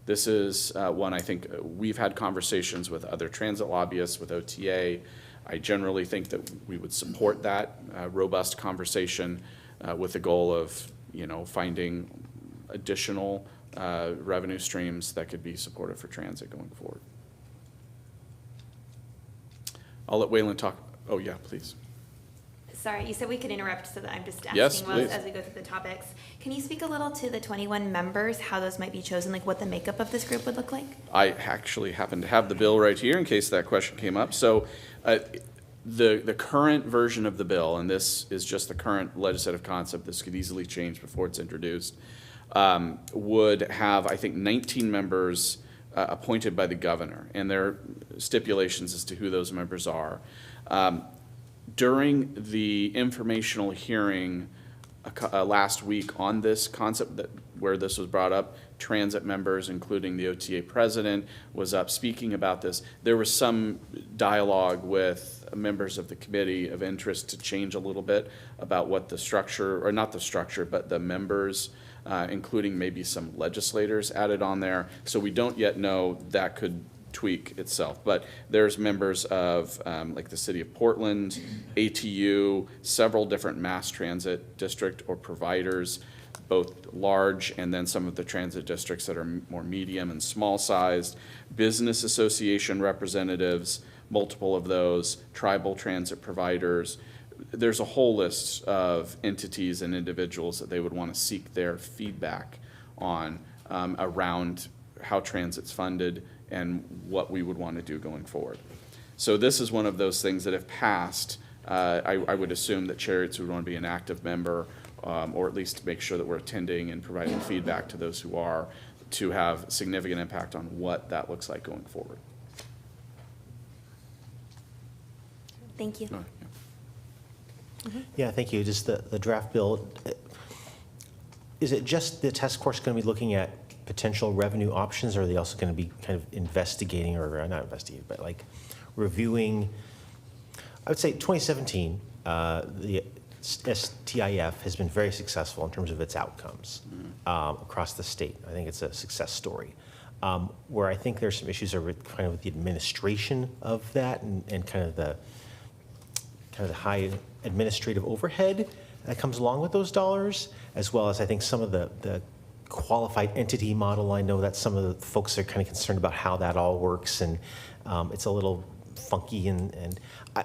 This is one I think we've had conversations with other transit lobbyists, with OTA. I generally think that we would support that robust conversation with the goal of, finding additional revenue streams that could be supportive for transit going forward. I'll let Waylon talk. Oh, yeah, please. Sorry, you said we could interrupt, so that I'm just asking Yes, as we go through the topics. Can you speak a little to the 21 members, how those might be chosen, like what the makeup of this group would look like? I actually happen to have the bill right here in case that question came up. So the current version of the bill, and this is just the current legislative concept, this could easily change before it's introduced, would have, I think, 19 members appointed by the governor, and there are stipulations as to who those members are. During the informational hearing last week on this concept, where this was brought up, transit members, including the OTA president, was up speaking about this. There was some dialogue with members of the committee of interest to change a little bit about what the structure, or not the structure, but the members, including maybe some legislators added on there. So we don't yet know. That could tweak itself, but there's members of like the city of Portland, ATU, several different mass transit district or providers, both large and then some of the transit districts that are more medium and small sized, business association representatives, multiple of those, tribal transit providers. There's a whole list of entities and individuals that they would want to seek their feedback on around how transit's funded and what we would want to do going forward. So this is one of those things that if passed, I would assume that Cherriots would want to be an active member, or at least make sure that we're attending and providing feedback to those who are, to have significant impact on what that looks like going forward. Thank you. Yeah, thank you. Just the draft bill, is it just the task force going to be looking at potential revenue options, or are they also going to be kind of investigating, or not investigating, but like reviewing? I would say 2017, the STIF has been very successful in terms of its outcomes across the state. I think it's a success story. Where I think there's some issues are with kind of with the administration of that, and kind of the high administrative overhead that comes along with those dollars, as well as I think some of the qualified entity model. I know that some of the folks are kind of concerned about how that all works, and it's a little funky. And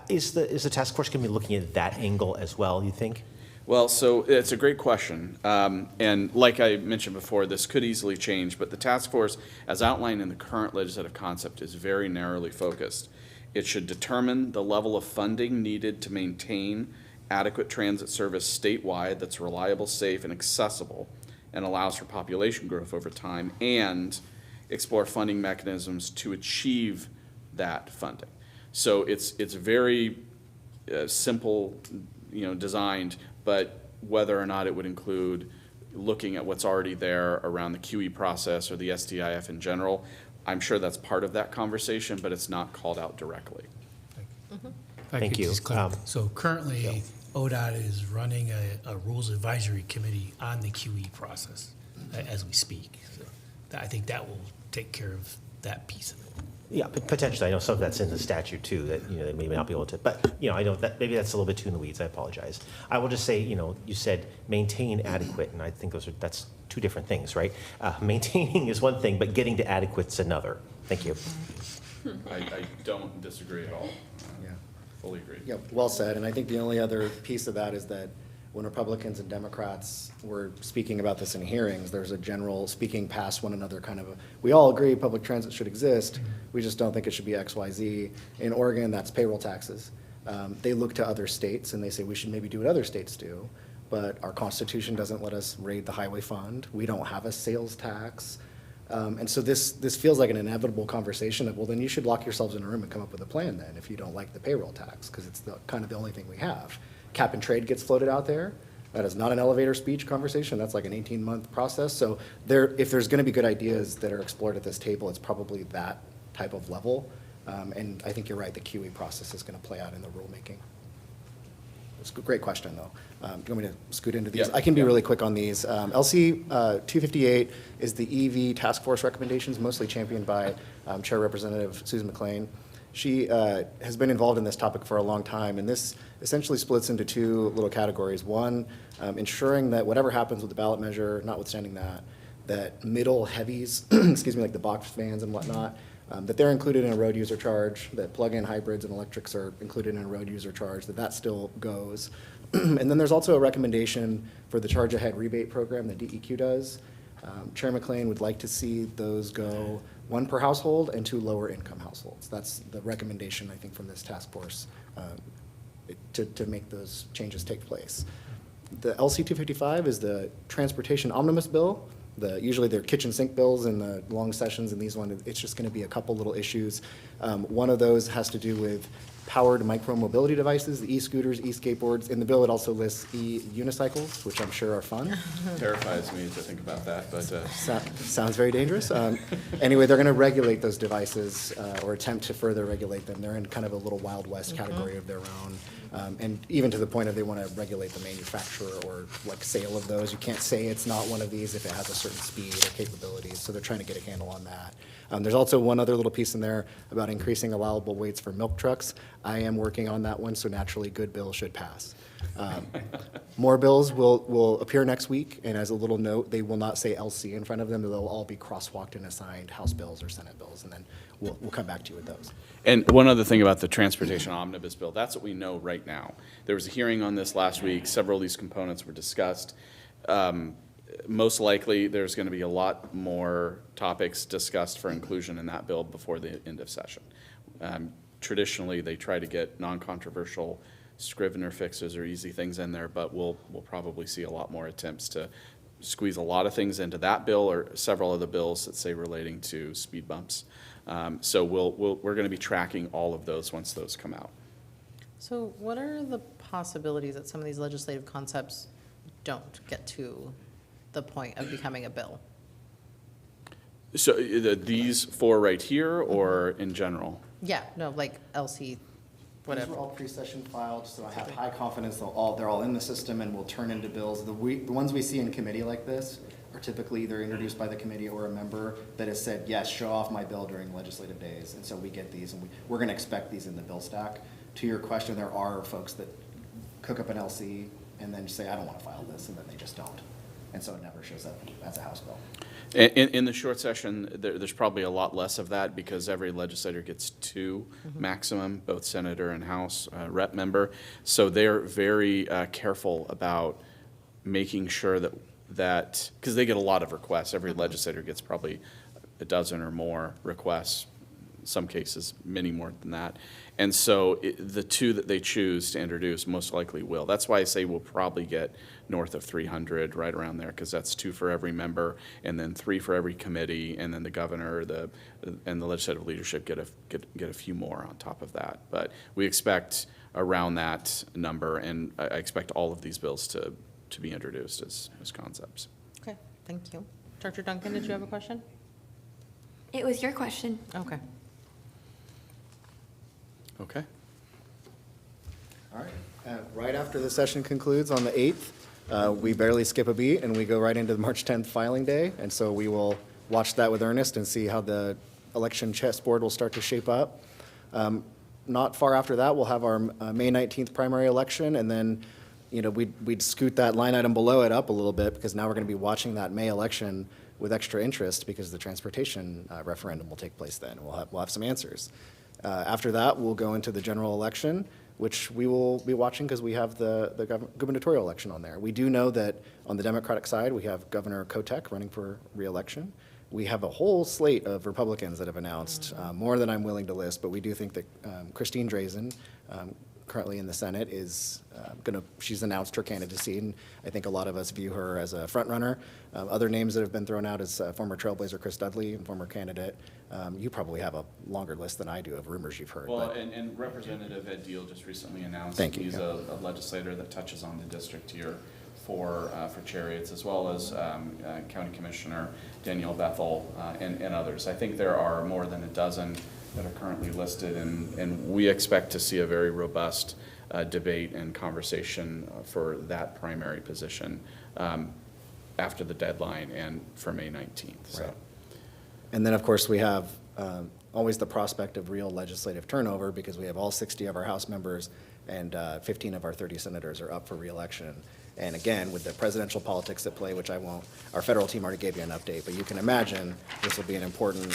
is the task force going to be looking at that angle as well, you think? Well, so it's a great question. And like I mentioned before, this could easily change, but the task force, as outlined in the current legislative concept, is very narrowly focused. It should determine the level of funding needed to maintain adequate transit service statewide that's reliable, safe, and accessible, and allows for population growth over time, and explore funding mechanisms to achieve that funding. So it's very simple, designed, but whether or not it would include looking at what's already there around the QE process or the SDIF in general, I'm sure that's part of that conversation, but it's not called out directly. If I Thank could you. just clarify. So currently, ODOT is running a rules advisory committee on the QE process as we speak. So I think that will take care of that piece of it. Yeah, potentially. I know some of that's in the statute too, that, they may not be able to, but, I know that maybe that's a little bit too in the weeds. I apologize. I will just say, you said maintain adequate, and I think that's two different things, right? Maintaining is one thing, but getting to adequate's another. Thank you. I don't disagree at all. Yeah. Fully agree. Yeah, well said, and I think the only other piece of that is that when Republicans and Democrats were speaking about this in hearings, there's a general speaking past one another kind of we all agree public transit should exist, we just don't think it should be X, Y, Z. In Oregon, that's payroll taxes. They look to other states and they say we should maybe do what other states do, but our Constitution doesn't let us raid the highway fund. We don't have a sales tax. And so this feels like an inevitable conversation of, well, then you should lock yourselves in a room and come up with a plan then if you don't like the payroll tax, because it's kind of the only thing we have. Cap and trade gets floated out there. That is not an elevator speech conversation. That's like an 18-month process. So if there's going to be good ideas that are explored at this table, it's probably that type of level. And I think you're right, the QE process is going to play out in the rulemaking. It's a great question, though. Do you want me to scoot into these? Yeah, I can be really quick on these. LC 258 is the EV task force recommendations, mostly championed by Chair Representative Susan McLean. She has been involved in this topic for a long time, and this essentially splits into two little categories. One, ensuring that whatever happens with the ballot measure, notwithstanding that middle heavies, excuse me, like the box vans and whatnot, that they're included in a road user charge, that plug-in hybrids and electrics are included in a road user charge, that still goes. And then there's also a recommendation for the charge ahead rebate program that DEQ does. Chair McLean would like to see those go 1 per household and 2 lower income households. That's the recommendation, I think, from this task force to make those changes take place. The LC 255 is the transportation omnibus bill. Usually they're kitchen sink bills in the long sessions, and these ones, it's just going to be a couple little issues. One of those has to do with powered micro-mobility devices, the e-scooters, e-skateboards. In the bill, it also lists e-unicycles, which I'm sure are fun. Terrifies me to think about that, but. Sounds very dangerous. Anyway, they're going to regulate those devices or attempt to further regulate them. They're in kind of a little Wild West category of their own. And even to the point of they want to regulate the manufacturer or like sale of those. You can't say it's not one of these if it has a certain speed or capabilities. So they're trying to get a handle on that. There's also one other little piece in there about increasing allowable weights for milk trucks. I am working on that one, so naturally, good bill should pass. More bills will appear next week, and as a little note, they will not say LC in front of them. They'll all be crosswalked and assigned House bills or Senate bills, and then we'll come back to you with those. And one other thing about the transportation omnibus bill, that's what we know right now. There was a hearing on this last week. Several of these components were discussed. Most likely, there's going to be a lot more topics discussed for inclusion in that bill before the end of session. Traditionally, they try to get non-controversial Scrivener fixes or easy things in there, but we'll probably see a lot more attempts to squeeze a lot of things into that bill or several other bills that say relating to speed bumps. So we're going to be tracking all of those once those come out. So what are the possibilities that some of these legislative concepts don't get to the point of becoming a bill? So these four right here or in general? Yeah, no, like LC, whatever. These were all pre-session filed, so I have high confidence they're all in the system and will turn into bills. The ones we see in committee like this are typically either introduced by the committee or a member that has said, yes, show off my bill during legislative days. And so we get these, and we're going to expect these in the bill stack. To your question, there are folks that cook up an LC and then say, I don't want to file this, and then they just don't. And so it never shows up as a House bill. In the short session, there's probably a lot less of that because every legislator gets two maximum, both senator and House rep member. So they're very careful about making sure that because they get a lot of requests. Every legislator gets probably a dozen or more requests some cases, many more than that. And so the two that they choose to introduce most likely will. That's why I say we'll probably get north of 300, right around there, because that's 2 for every member, and then 3 for every committee, and then the governor and the legislative leadership get a few more on top of that. But we expect around that number, and I expect all of these bills to be introduced as concepts. Okay, thank you. Dr. Duncan, did you have a question? It was your question. Okay. Okay. All right. Right after the session concludes on the 8th, we barely skip a beat and we go right into the March 10th filing day. And so we will watch that with earnest and see how the election chessboard will start to shape up. Not far after that, we'll have our May 19th primary election, and then, you know, we'd scoot that line item below it up a little bit, because now we're going to be watching that May election with extra interest, because the transportation referendum will take place then. We'll have some answers. After that, we'll go into the general election, which we will be watching because we have the gubernatorial election on there. We do know that on the Democratic side, we have Governor Kotek running for re-election. We have a whole slate of Republicans that have announced, more than I'm willing to list, but we do think that Christine Drazen, currently in the Senate, is she's announced her candidacy, and I think a lot of us view her as a front runner. Other names that have been thrown out is former Trailblazer Chris Dudley, and former candidate. You probably have a longer list than I do of rumors you've heard. Well, but and Representative Ed Deal just recently announced Thank you, he's yeah. a legislator that touches on the district here for Cherriots, as well as County Commissioner Danielle Bethel and others. I think there are more than a dozen that are currently listed, and we expect to see a very robust debate and conversation for that primary position after the deadline and for May 19th. So. Right. And then, of course, we have always the prospect of real legislative turnover, because we have all 60 of our House members and 15 of our 30 senators are up for re-election. And again, with the presidential politics at play, which I won't, our federal team already gave you an update, but you can imagine this will be an important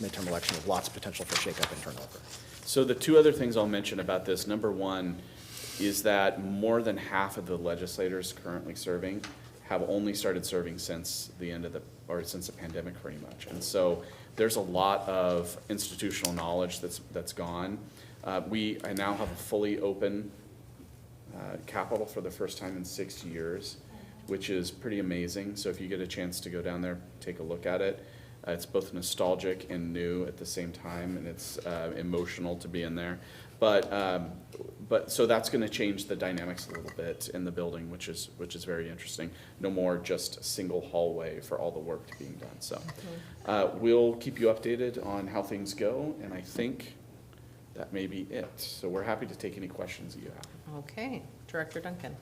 midterm election with lots of potential for shakeup and turnover. So the two other things I'll mention about this, number one, is that more than half of the legislators currently serving have only started serving since the end of since the pandemic, pretty much. And so there's a lot of institutional knowledge that's gone. I now have a fully open Capitol for the first time in 6 years, which is pretty amazing. So if you get a chance to go down there, take a look at it. It's both nostalgic and new at the same time, and it's emotional to be in there. But so that's going to change the dynamics a little bit in the building, which is very interesting. No more just a single hallway for all the work being done. So we'll keep you updated on how things go, and I think that may be it. So we're happy to take any questions that you have. Okay, Director Duncan.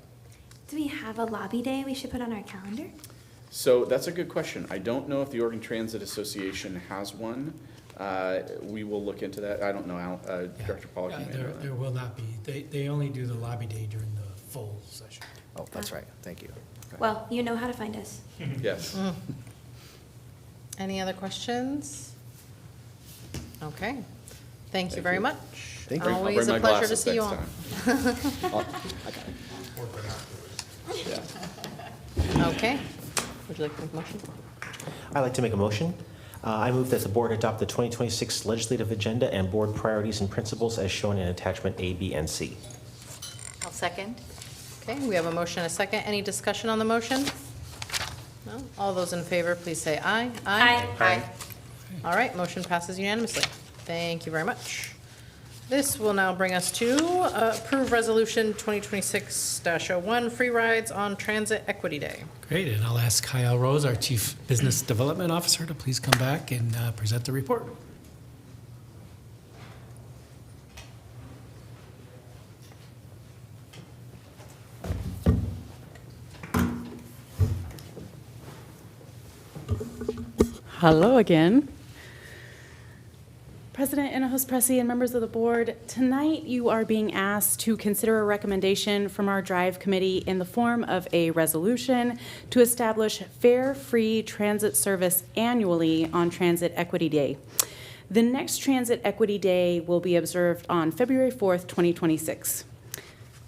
Do we have a lobby day we should put on our calendar? So that's a good question. I don't know if the Oregon Transit Association has one. We will look into that. I don't know, Director Pollock, you may know that. There will not be. They only do the lobby day during the full session. Oh, that's right. Thank you. Well, you know how to find us. Yes. Any other questions? Okay, thank you very much. Thank you. I'll Always bring a my pleasure to glasses see you next all. time. Yeah. Okay, would you like to make a motion? I'd like to make a motion. I move that the board adopt the 2026 legislative agenda and board priorities and principles as shown in attachment A, B, and C. I'll second. Okay, we have a motion and a second. Any discussion on the motion? No? All those in favor, please say aye. Aye. Aye. All right, motion passes unanimously. Thank you very much. This will now bring us to approve resolution 2026-01, free rides on Transit Equity Day. Great, and I'll ask Kyle Rose, our Chief Business Development Officer, to please come back and present the report. Hello again. President Inhofe Pressey and members of the board, tonight you are being asked to consider a recommendation from our Drive Committee in the form of a resolution to establish fare free transit service annually on Transit Equity Day. The next Transit Equity Day will be observed on February 4th, 2026.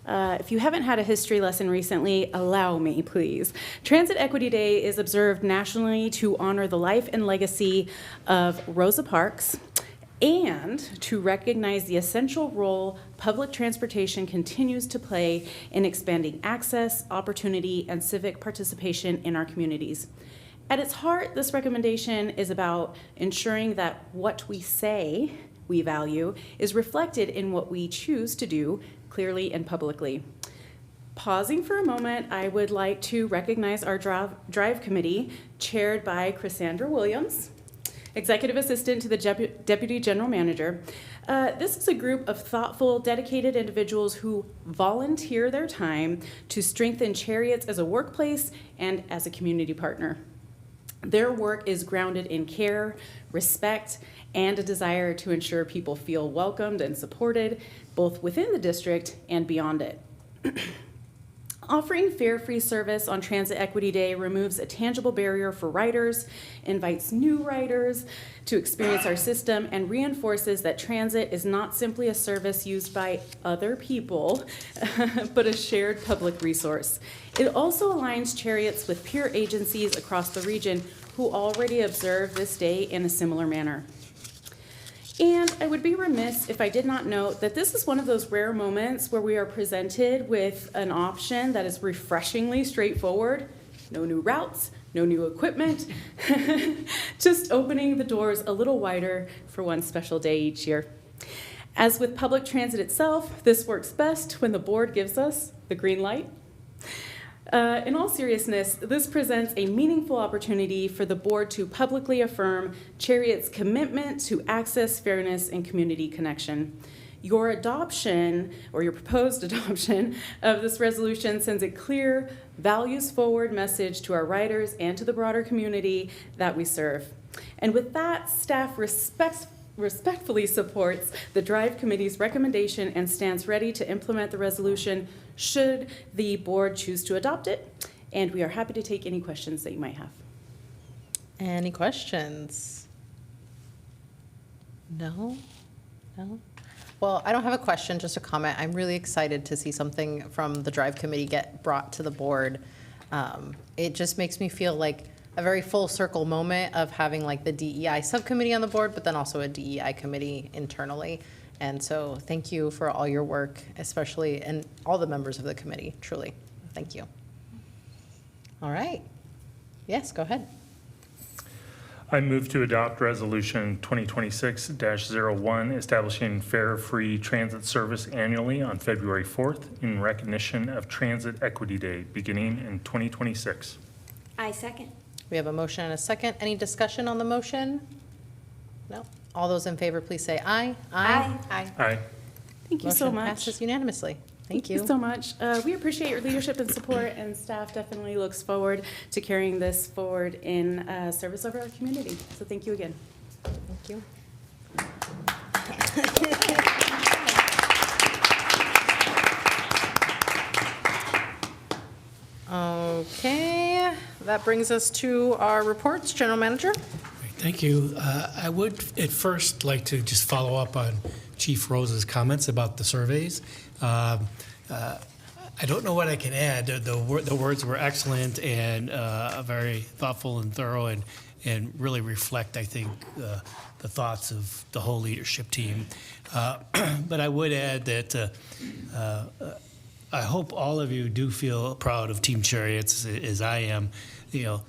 If you haven't had a history lesson recently, allow me, please. Transit Equity Day is observed nationally to honor the life and legacy of Rosa Parks and to recognize the essential role public transportation continues to play in expanding access, opportunity, and civic participation in our communities. At its heart, this recommendation is about ensuring that what we say we value is reflected in what we choose to do clearly and publicly. Pausing for a moment, I would like to recognize our Drive Committee, chaired by Cassandra Williams, Executive Assistant to the Deputy General Manager. This is a group of thoughtful, dedicated individuals who volunteer their time to strengthen Cherriots as a workplace and as a community partner. Their work is grounded in care, respect, and a desire to ensure people feel welcomed and supported, both within the district and beyond it. Offering fare-free service on Transit Equity Day removes a tangible barrier for riders, invites new riders to experience our system, and reinforces that transit is not simply a service used by other people, but a shared public resource. It also aligns Cherriots with peer agencies across the region who already observe this day in a similar manner. And I would be remiss if I did not note that this is one of those rare moments where we are presented with an option that is refreshingly straightforward. No new routes, no new equipment, just opening the doors a little wider for one special day each year. As with public transit itself, this works best when the board gives us the green light. In all seriousness, this presents a meaningful opportunity for the board to publicly affirm Cherriots' commitment to access, fairness, and community connection. Your adoption, or your proposed adoption, of this resolution sends a clear, values-forward message to our riders and to the broader community that we serve. And with that, staff respectfully supports the Drive Committee's recommendation and stands ready to implement the resolution should the board choose to adopt it. And we are happy to take any questions that you might have. Any questions? No? Well, I don't have a question, just a comment. I'm really excited to see something from the Drive Committee get brought to the board. It just makes me feel like a very full circle moment of having like the DEI subcommittee on the board, but then also a DEI committee internally. And so thank you for all your work, especially, and all the members of the committee, truly. Thank you. All right. Yes, go ahead. I move to adopt Resolution 2026-01, establishing fare-free transit service annually on February 4th in recognition of Transit Equity Day, beginning in 2026. I second. We have a motion and a second. Any discussion on the motion? No? All those in favor, please say aye. Aye. Aye. Thank you so Motion much. passes unanimously. Thank you. So much. We appreciate your leadership and support, and staff definitely looks forward to carrying this forward in service of our community. So thank you again. Thank you. Okay, that brings us to our reports. General Manager? Thank you. I would at first like to just follow up on Chief Rose's comments about the surveys. I don't know what I can add. The words were excellent and very thoughtful and thorough, and really reflect, I think, the thoughts of the whole leadership team. But I would add that I hope all of you do feel proud of Team Cherriots as I am. You know,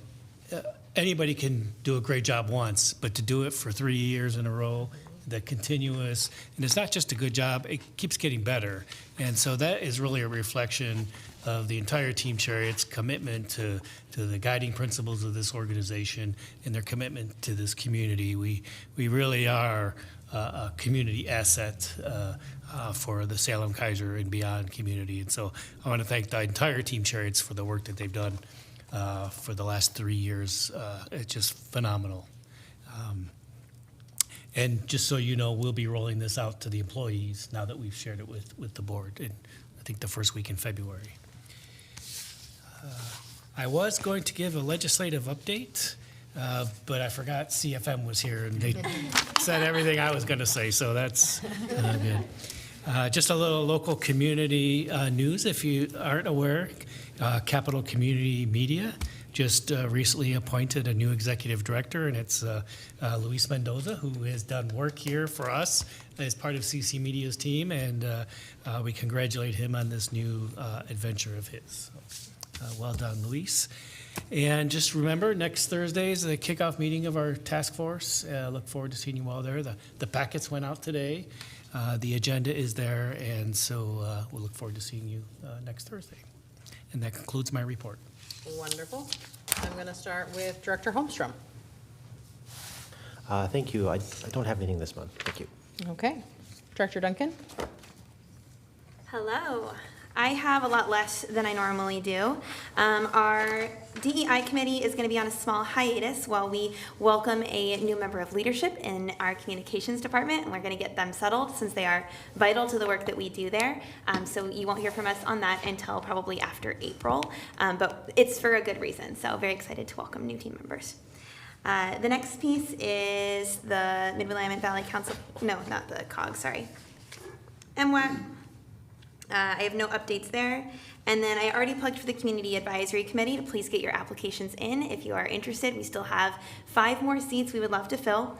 anybody can do a great job once, but to do it for 3 years in a row, the continuous, and it's not just a good job, it keeps getting better. And so that is really a reflection of the entire Team Cherriots' commitment to the guiding principles of this organization and their commitment to this community. We really are a community asset for the Salem, Kaiser, and beyond community. And so I want to thank the entire Team Cherriots for the work that they've done for the last 3 years. It's just phenomenal. And just so you know, we'll be rolling this out to the employees now that we've shared it with the board, in, I think, the first week in February. I was going to give a legislative update, but I forgot CFM was here, and they said everything I was going to say, so that's good. Just a little local community news, if you aren't aware. Capital Community Media just recently appointed a new executive director, and it's Luis Mendoza, who has done work here for us as part of CC Media's team, and we congratulate him on this new adventure of his. Well done, Luis. And just remember, next Thursday is the kickoff meeting of our task force. Look forward to seeing you all there. The packets went out today. The agenda is there, and so we'll look forward to seeing you next Thursday. And that concludes my report. Wonderful. I'm going to start with Director Holmstrom. Thank you. I don't have anything this month. Thank you. Okay. Director Duncan? Hello. I have a lot less than I normally do. Our DEI committee is going to be on a small hiatus while we welcome a new member of leadership in our communications department, and we're going to get them settled since they are vital to the work that we do there. So you won't hear from us on that until probably after April, but it's for a good reason. So very excited to welcome new team members. The next piece is the Mid-Willamette Valley Council, no, not the COG, sorry. MWAC. I have no updates there. And then I already plugged for the Community Advisory Committee to please get your applications in if you are interested. We still have 5 more seats we would love to fill.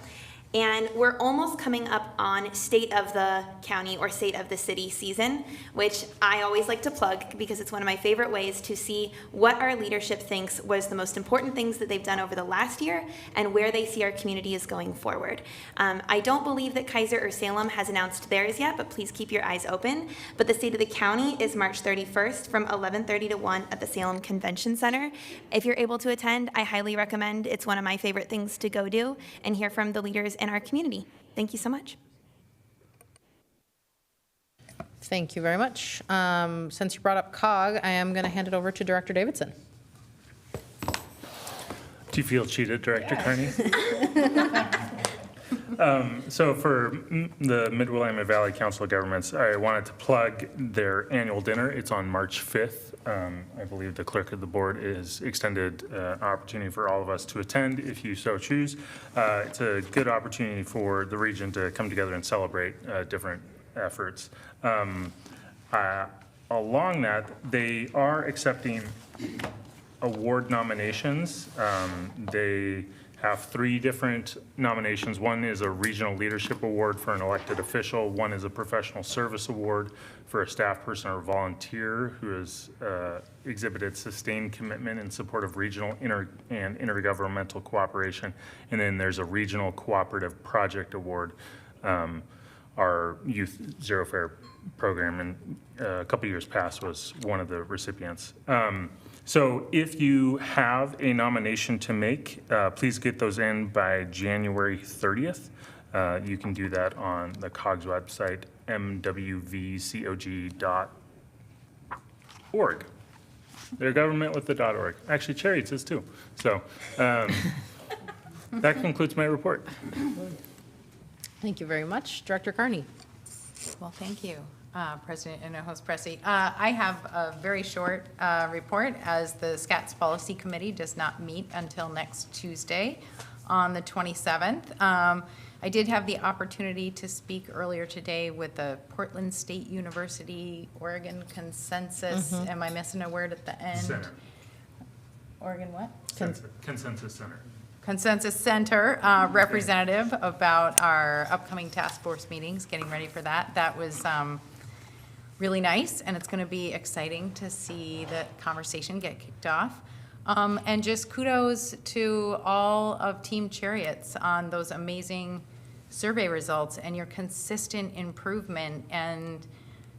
And we're almost coming up on State of the County or State of the City season, which I always like to plug because it's one of my favorite ways to see what our leadership thinks was the most important things that they've done over the last year and where they see our community is going forward. I don't believe that Kaiser or Salem has announced theirs yet, but please keep your eyes open. But the State of the County is March 31st from 11:30 to 1 at the Salem Convention Center. If you're able to attend, I highly recommend. It's one of my favorite things to go do and hear from the leaders in our community. Thank you so much. Thank you very much. Since you brought up COG, I am going to hand it over to Director Davidson. Do you feel cheated, Director Carney? So for the Mid-Willamette Valley Council of Governments, I wanted to plug their annual dinner. It's on March 5th. I believe the clerk of the board is extended an opportunity for all of us to attend if you so choose. It's a good opportunity for the region to come together and celebrate different efforts. Along that, they are accepting award nominations. They have 3 different nominations. One is a regional leadership award for an elected official. One is a professional service award for a staff person or volunteer who has exhibited sustained commitment in support of regional and intergovernmental cooperation. And then there's a regional cooperative project award. Our Youth Zero Fare program in a couple years past was one of the recipients. So if you have a nomination to make, please get those in by January 30th. You can do that on the COG's website, mwvcog.org. Their government with the .org. Actually, Cherriots is too. So that concludes my report. Thank you very much. Director Carney. Well, thank you, President and Host Pressey. I have a very short report as the SCATS Policy Committee does not meet until next Tuesday on the 27th. I did have the opportunity to speak earlier today with the Portland State University Oregon Consensus. Am I missing a word at the end? Center. Oregon what? Consensus Center. Consensus Center representative about our upcoming task force meetings, getting ready for that. That was really nice, and it's going to be exciting to see the conversation get kicked off. And just kudos to all of Team Cherriots on those amazing survey results and your consistent improvement and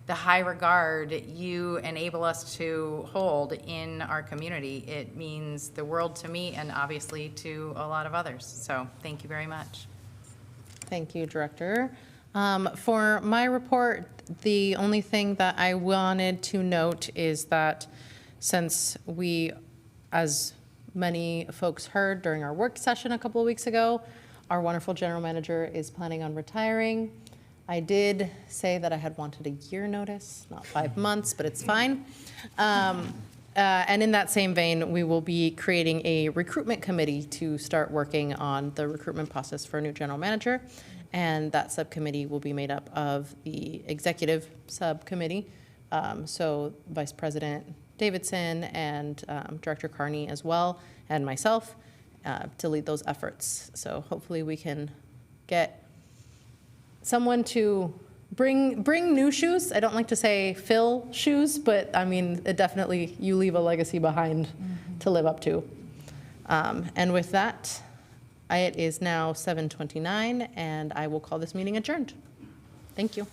the high regard you enable us to hold in our community. It means the world to me and obviously to a lot of others. So thank you very much. Thank you, Director. For my report, the only thing that I wanted to note is that since we, as many folks heard during our work session a couple of weeks ago, our wonderful general manager is planning on retiring. I did say that I had wanted a year notice, not 5 months, but it's fine. And in that same vein, we will be creating a recruitment committee to start working on the recruitment process for a new general manager. And that subcommittee will be made up of the executive subcommittee. So Vice President Davidson and Director Carney as well, and myself to lead those efforts. So hopefully we can get someone to bring new shoes. I don't like to say fill shoes, but I mean, it definitely, you leave a legacy behind to live up to. And with that, it is now 7:29, and I will call this meeting adjourned. Thank you.